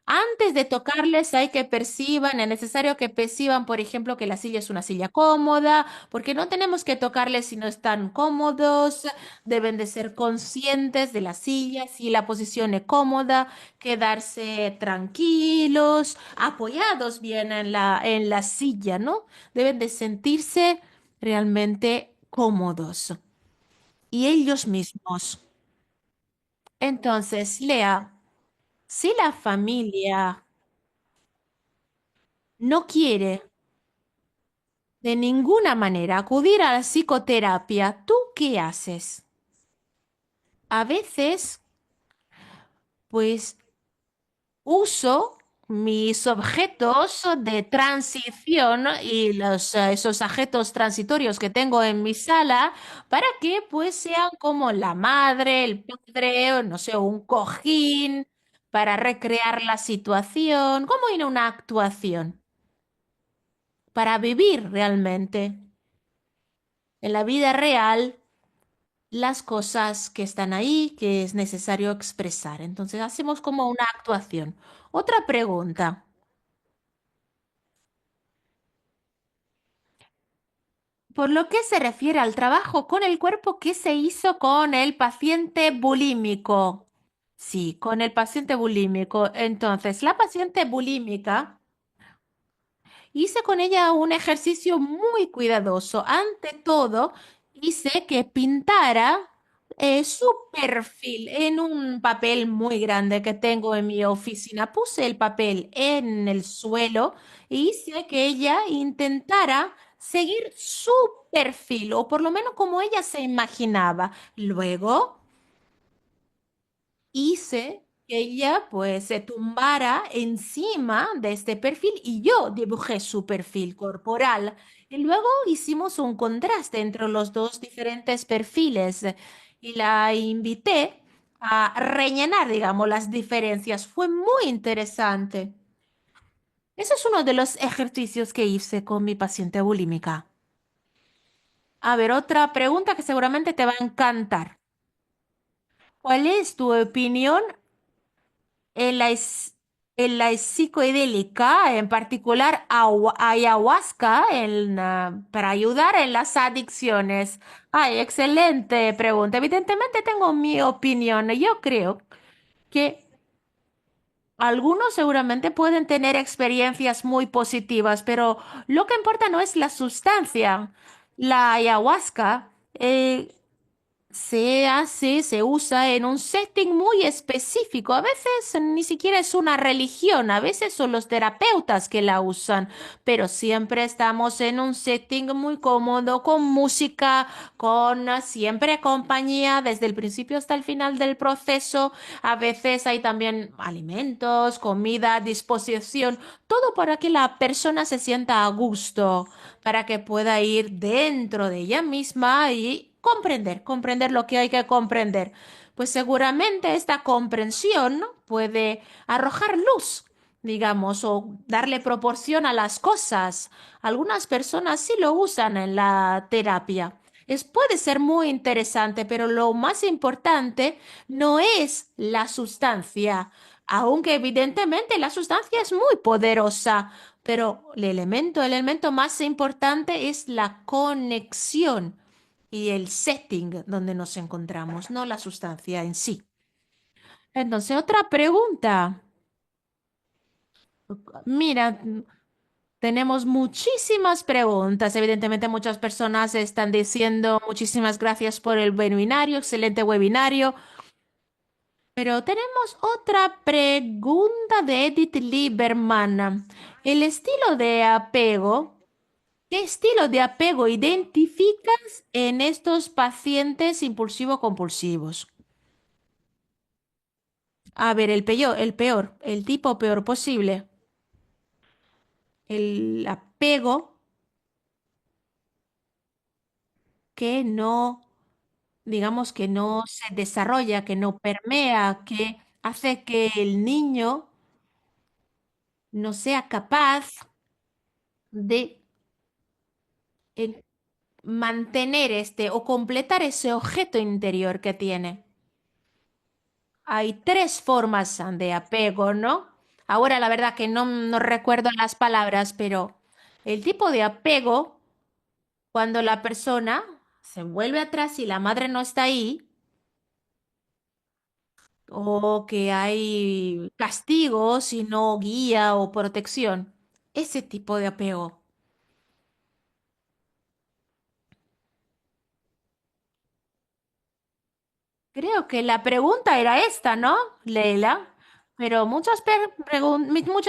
Antes de tocarles hay que perciban, es necesario que perciban, por ejemplo, que la silla es una silla cómoda, porque no tenemos que tocarles si no están cómodos, deben de ser conscientes de la silla, si la posición es cómoda, quedarse tranquilos, apoyados bien en la silla, ¿no? Deben de sentirse realmente cómodos y ellos mismos. Entonces, Lea, si la familia no quiere de ninguna manera acudir a la psicoterapia, ¿tú qué haces? A veces, pues, uso mis objetos de transición y esos objetos transitorios que tengo en mi sala para que, pues, sean como la madre, el padre, o no sé, un cojín para recrear la situación, como en una actuación, para vivir realmente en la vida real las cosas que están ahí, que es necesario expresar. Entonces hacemos como una actuación. Otra pregunta. Por lo que se refiere al trabajo con el cuerpo, ¿qué se hizo con el paciente bulímico? Sí, con el paciente bulímico. Entonces, la paciente bulímica hice con ella un ejercicio muy cuidadoso. Ante todo, hice que pintara su perfil en un papel muy grande que tengo en mi oficina. Puse el papel en el suelo e hice que ella intentara seguir su perfil, o por lo menos como ella se imaginaba. Luego hice que ella pues se tumbara encima de este perfil y yo dibujé su perfil corporal. Y luego hicimos un contraste entre los dos diferentes perfiles y la invité a rellenar, digamos, las diferencias. Fue muy interesante. Eso es uno de los ejercicios que hice con mi paciente bulímica. A ver, otra pregunta que seguramente te va a encantar. ¿Cuál es tu opinión en en la psicoedélica, en particular ayahuasca, para ayudar en las adicciones? Ay, excelente pregunta. Evidentemente tengo mi opinión. Yo creo que algunos seguramente pueden tener experiencias muy positivas, pero lo que importa no es la sustancia. La ayahuasca se hace, se usa en un setting muy específico. A veces ni siquiera es una religión, a veces son los terapeutas que la usan, pero siempre estamos en un setting muy cómodo, con música, con siempre compañía desde el principio hasta el final del proceso. A veces hay también alimentos, comida, disposición, todo para que la persona se sienta a gusto, para que pueda ir dentro de ella misma y comprender lo que hay que comprender. Pues seguramente esta comprensión puede arrojar luz, digamos, o darle proporción a las cosas. Algunas personas sí lo usan en la terapia. Puede ser muy interesante, pero lo más importante no es la sustancia, aunque evidentemente la sustancia es muy poderosa, pero el elemento más importante es la conexión y el setting donde nos encontramos, no la sustancia en sí. Entonces, otra pregunta. Mira, Tenemos muchísimas preguntas. Evidentemente, muchas personas están diciendo muchísimas gracias por el webinario, excelente webinario. Pero tenemos otra pregunta de Edith Lieberman. El estilo de apego, ¿qué estilo de apego identificas en estos pacientes impulsivo-compulsivos? A ver, el tipo peor posible. El apego que no, digamos que no se desarrolla, que no permea, que hace que el niño no sea capaz de en- mantener o completar ese objeto interior que tiene. Hay tres formas de apego, ¿no? Ahora la verdad que no recuerdo las palabras, pero el tipo de apego, cuando la persona se vuelve atrás y la madre no está ahí, o que hay castigos y no guía o protección. Ese tipo de apego. Creo que la pregunta era esta, ¿no, Leila? Pero muchas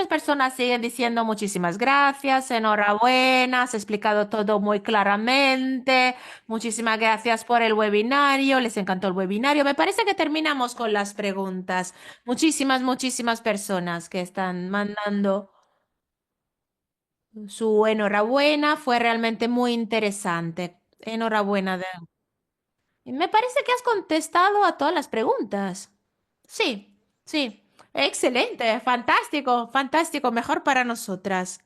personas siguen diciendo muchísimas gracias, enhorabuena, has explicado todo muy claramente, muchísimas gracias por el webinario, les encantó el webinario. Me parece que terminamos con las preguntas. Muchísimas personas que están mandando su enhorabuena, fue realmente muy interesante. Enhorabuena. Me parece que has contestado a todas las preguntas. Sí, sí. Excelente, fantástico, fantástico, mejor para nosotras.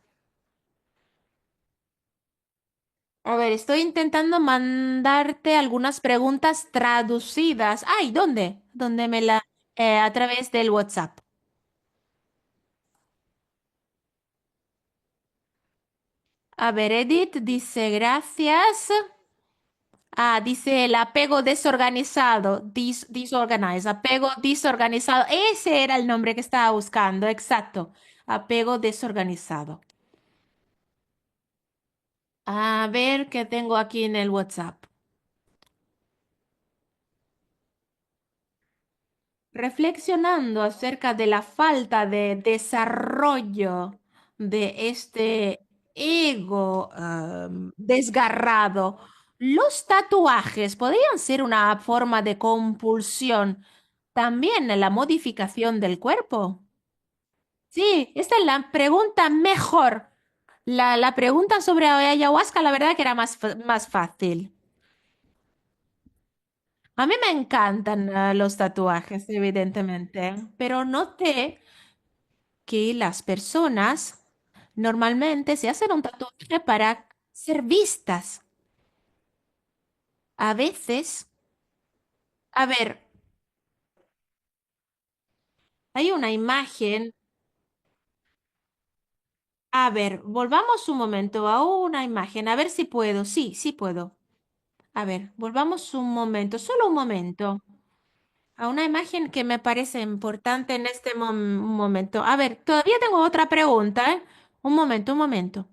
A ver, estoy intentando mandarte algunas preguntas traducidas. Ay, ¿dónde? ¿Dónde me la... a través del WhatsApp. A ver, Edith dice gracias. Ah, dice el apego desorganizado, disorganized, apego desorganizado. Ese era el nombre que estaba buscando, exacto. Apego desorganizado. A ver qué tengo aquí en el WhatsApp. Reflexionando acerca de la falta de desarrollo de este ego desgarrado, los tatuajes podrían ser una forma de compulsión también en la modificación del cuerpo. Sí, esta es la pregunta mejor. La pregunta sobre ayahuasca, la verdad que era más fácil. A mí me encantan los tatuajes, evidentemente, pero noté que las personas normalmente se hacen un tatuaje para ser vistas. A veces, a ver, hay una imagen. A ver, volvamos un momento a una imagen, a ver si puedo. Sí, sí puedo. A ver, volvamos un momento, solo un momento, a una imagen que me parece importante en este momento. A ver, todavía tengo otra pregunta, ¿eh? Un momento.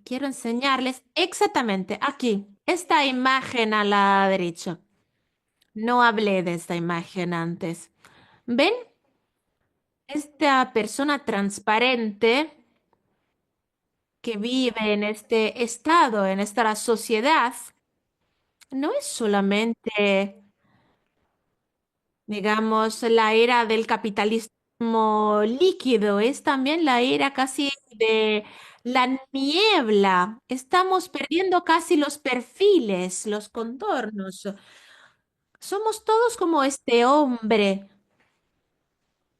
Quiero enseñarles exactamente aquí, esta imagen a la derecha. No hablé de esta imagen antes. ¿Ven? Esta persona transparente que vive en este estado, en esta sociedad, no es solamente, digamos, la era del capitalismo líquido, es también la era casi de la niebla. Estamos perdiendo casi los perfiles, los contornos. Somos todos como este hombre,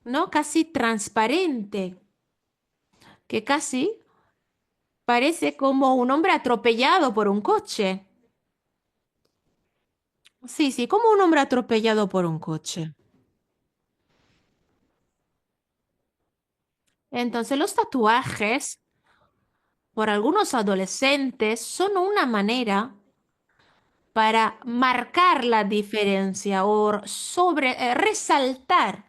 ¿no? Casi transparente, que casi parece como un hombre atropellado por un coche. Sí, sí, como un hombre atropellado por un coche. Entonces, los tatuajes, por algunos adolescentes, son una manera para marcar la diferencia o resaltar.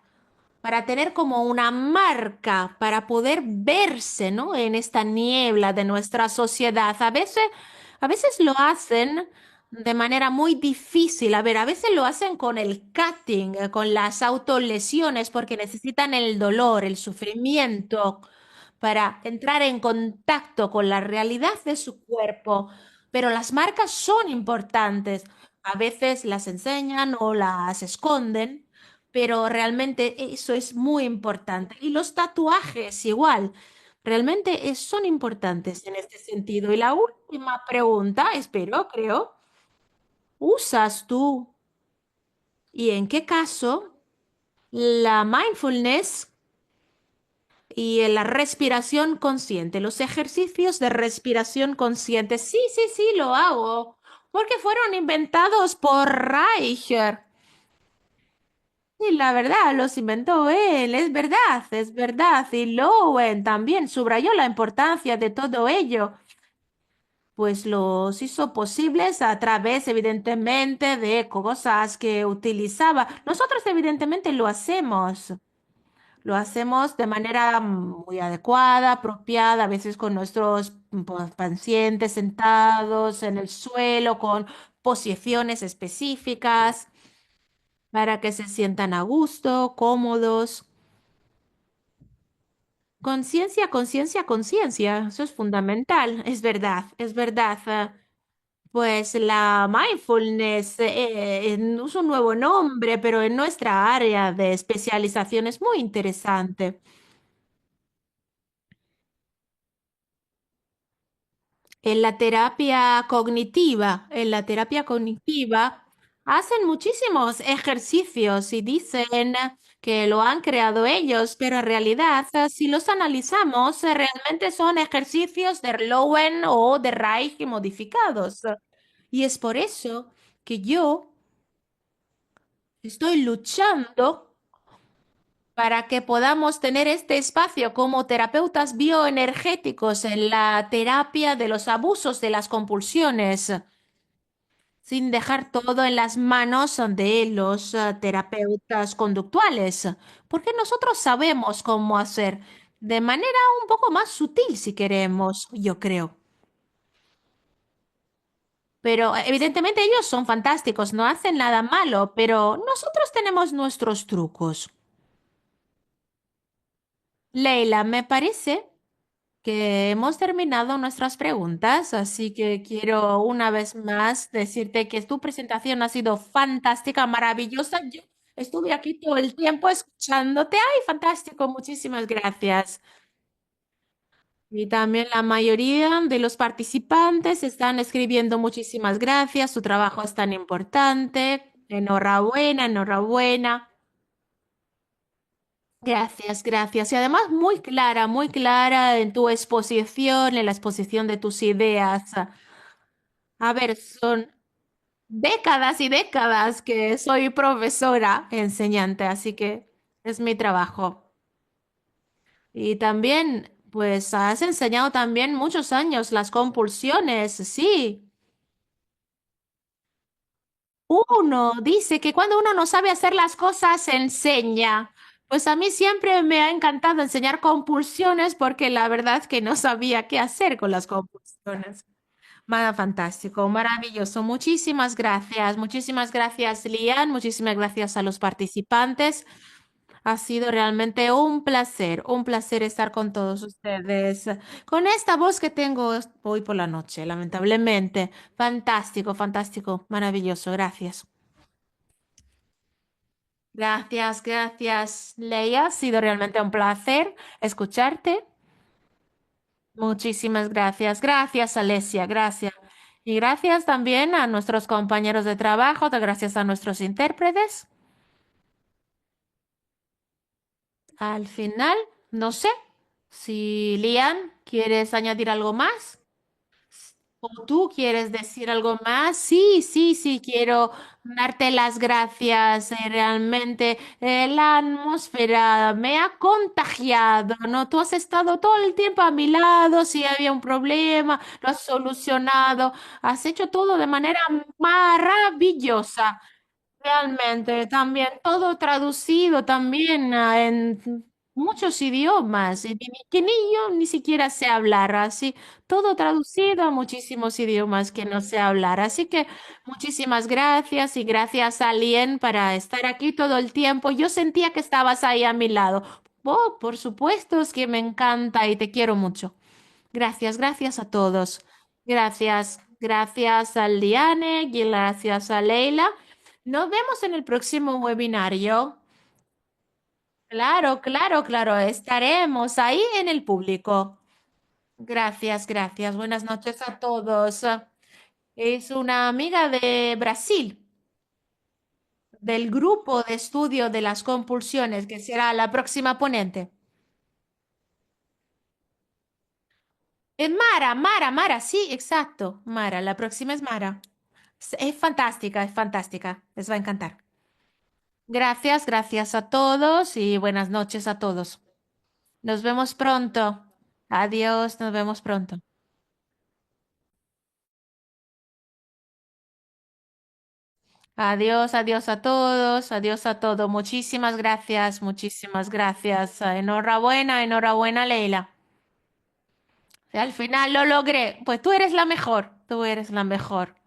para tener como una marca, para poder verse, ¿no? En esta niebla de nuestra sociedad. A veces lo hacen de manera muy difícil. A ver, a veces lo hacen con el cutting, con las autolesiones, porque necesitan el dolor, el sufrimiento para entrar en contacto con la realidad de su cuerpo. Pero las marcas son importantes. A veces las enseñan o las esconden, pero realmente eso es muy importante. Y los tatuajes igual, realmente son importantes en este sentido. Y la última pregunta, espero, creo, ¿usas tú y en qué caso la mindfulness y la respiración consciente, los ejercicios de respiración consciente? Sí, sí, sí, lo hago, porque fueron inventados por Reicher. Y la verdad, los inventó él, es verdad, es verdad. Y Lowen también subrayó la importancia de todo ello, pues los hizo posibles a través, evidentemente, de cosas que utilizaba. Nosotros, evidentemente, lo hacemos de manera muy adecuada, apropiada, a veces con nuestros pues, pacientes sentados en el suelo, con posiciones específicas para que se sientan a gusto, cómodos. Conciencia, conciencia, conciencia. Eso es fundamental. Es verdad, es verdad. Pues la mindfulness es un nuevo nombre, pero en nuestra área de especialización es muy interesante. En la terapia cognitiva, hacen muchísimos ejercicios y dicen que lo han creado ellos, pero en realidad, si los analizamos, realmente son ejercicios de Lowen o de Reich modificados. Y es por eso que yo estoy luchando para que podamos tener este espacio como terapeutas bioenergéticos en la terapia de los abusos de las compulsiones, sin dejar todo en las manos de los terapeutas conductuales, porque nosotros sabemos cómo hacer de manera un poco más sutil si queremos, yo creo. Pero evidentemente ellos son fantásticos, no hacen nada malo, pero nosotros tenemos nuestros trucos. Leila, me parece que hemos terminado nuestras preguntas, así que quiero una vez más decirte que tu presentación ha sido fantástica, maravillosa. Yo estuve aquí todo el tiempo escuchándote. ¡Ay, fantástico! Muchísimas gracias. Y también la mayoría de los participantes están escribiendo muchísimas gracias. Su trabajo es tan importante. Enhorabuena, enhorabuena. Gracias, gracias. Y además muy clara en tu exposición, en la exposición de tus ideas. A ver, son décadas y décadas que soy profesora enseñante, así que es mi trabajo. Y también, pues has enseñado también muchos años las compulsiones, sí. Uno dice que cuando uno no sabe hacer las cosas, se enseña. Pues a mí siempre me ha encantado enseñar compulsiones porque la verdad es que no sabía qué hacer con las compulsiones. Fantástico, maravilloso. Muchísimas gracias, Lian. Muchísimas gracias a los participantes. Ha sido realmente un placer estar con todos ustedes. Con esta voz que tengo hoy por la noche, lamentablemente. Fantástico, fantástico, maravilloso. Gracias. Gracias, gracias, Leia. Ha sido realmente un placer escucharte. Muchísimas gracias. Gracias, Alesia. Gracias. Y gracias también a nuestros compañeros de trabajo. Gracias a nuestros intérpretes. Al final, no sé si Lian, ¿quieres añadir algo más? ¿O tú quieres decir algo más? Sí, sí, sí, quiero darte las gracias. Realmente la atmósfera me ha contagiado, ¿no? Tú has estado todo el tiempo a mi lado, si había un problema, lo has solucionado, has hecho todo de manera maravillosa. Realmente, también todo traducido también en muchos idiomas, que ni yo ni siquiera sé hablar, así, todo traducido a muchísimos idiomas que no sé hablar. Así que muchísimas gracias y gracias a Lien para estar aquí todo el tiempo. Yo sentía que estabas ahí a mi lado. Oh, por supuesto, es que me encanta y te quiero mucho. Gracias, gracias a todos. Gracias, gracias a Liane y gracias a Leila. Nos vemos en el próximo webinario. Claro, claro, claro, estaremos ahí en el público. Gracias, gracias. Buenas noches a todos. Es una amiga de Brasil, del grupo de estudio de las compulsiones, que será la próxima ponente. Es Mara, Mara, Mara, sí, exacto. Mara, la próxima es Mara. Es fantástica, es fantástica. Les va a encantar. Gracias, gracias a todos y buenas noches a todos. Nos vemos pronto. Adiós, nos vemos pronto. Adiós, adiós a todos, adiós a todos. Muchísimas gracias, muchísimas gracias. Enhorabuena, enhorabuena, Leila. Al final lo logré. Pues tú eres la mejor, tú eres la mejor.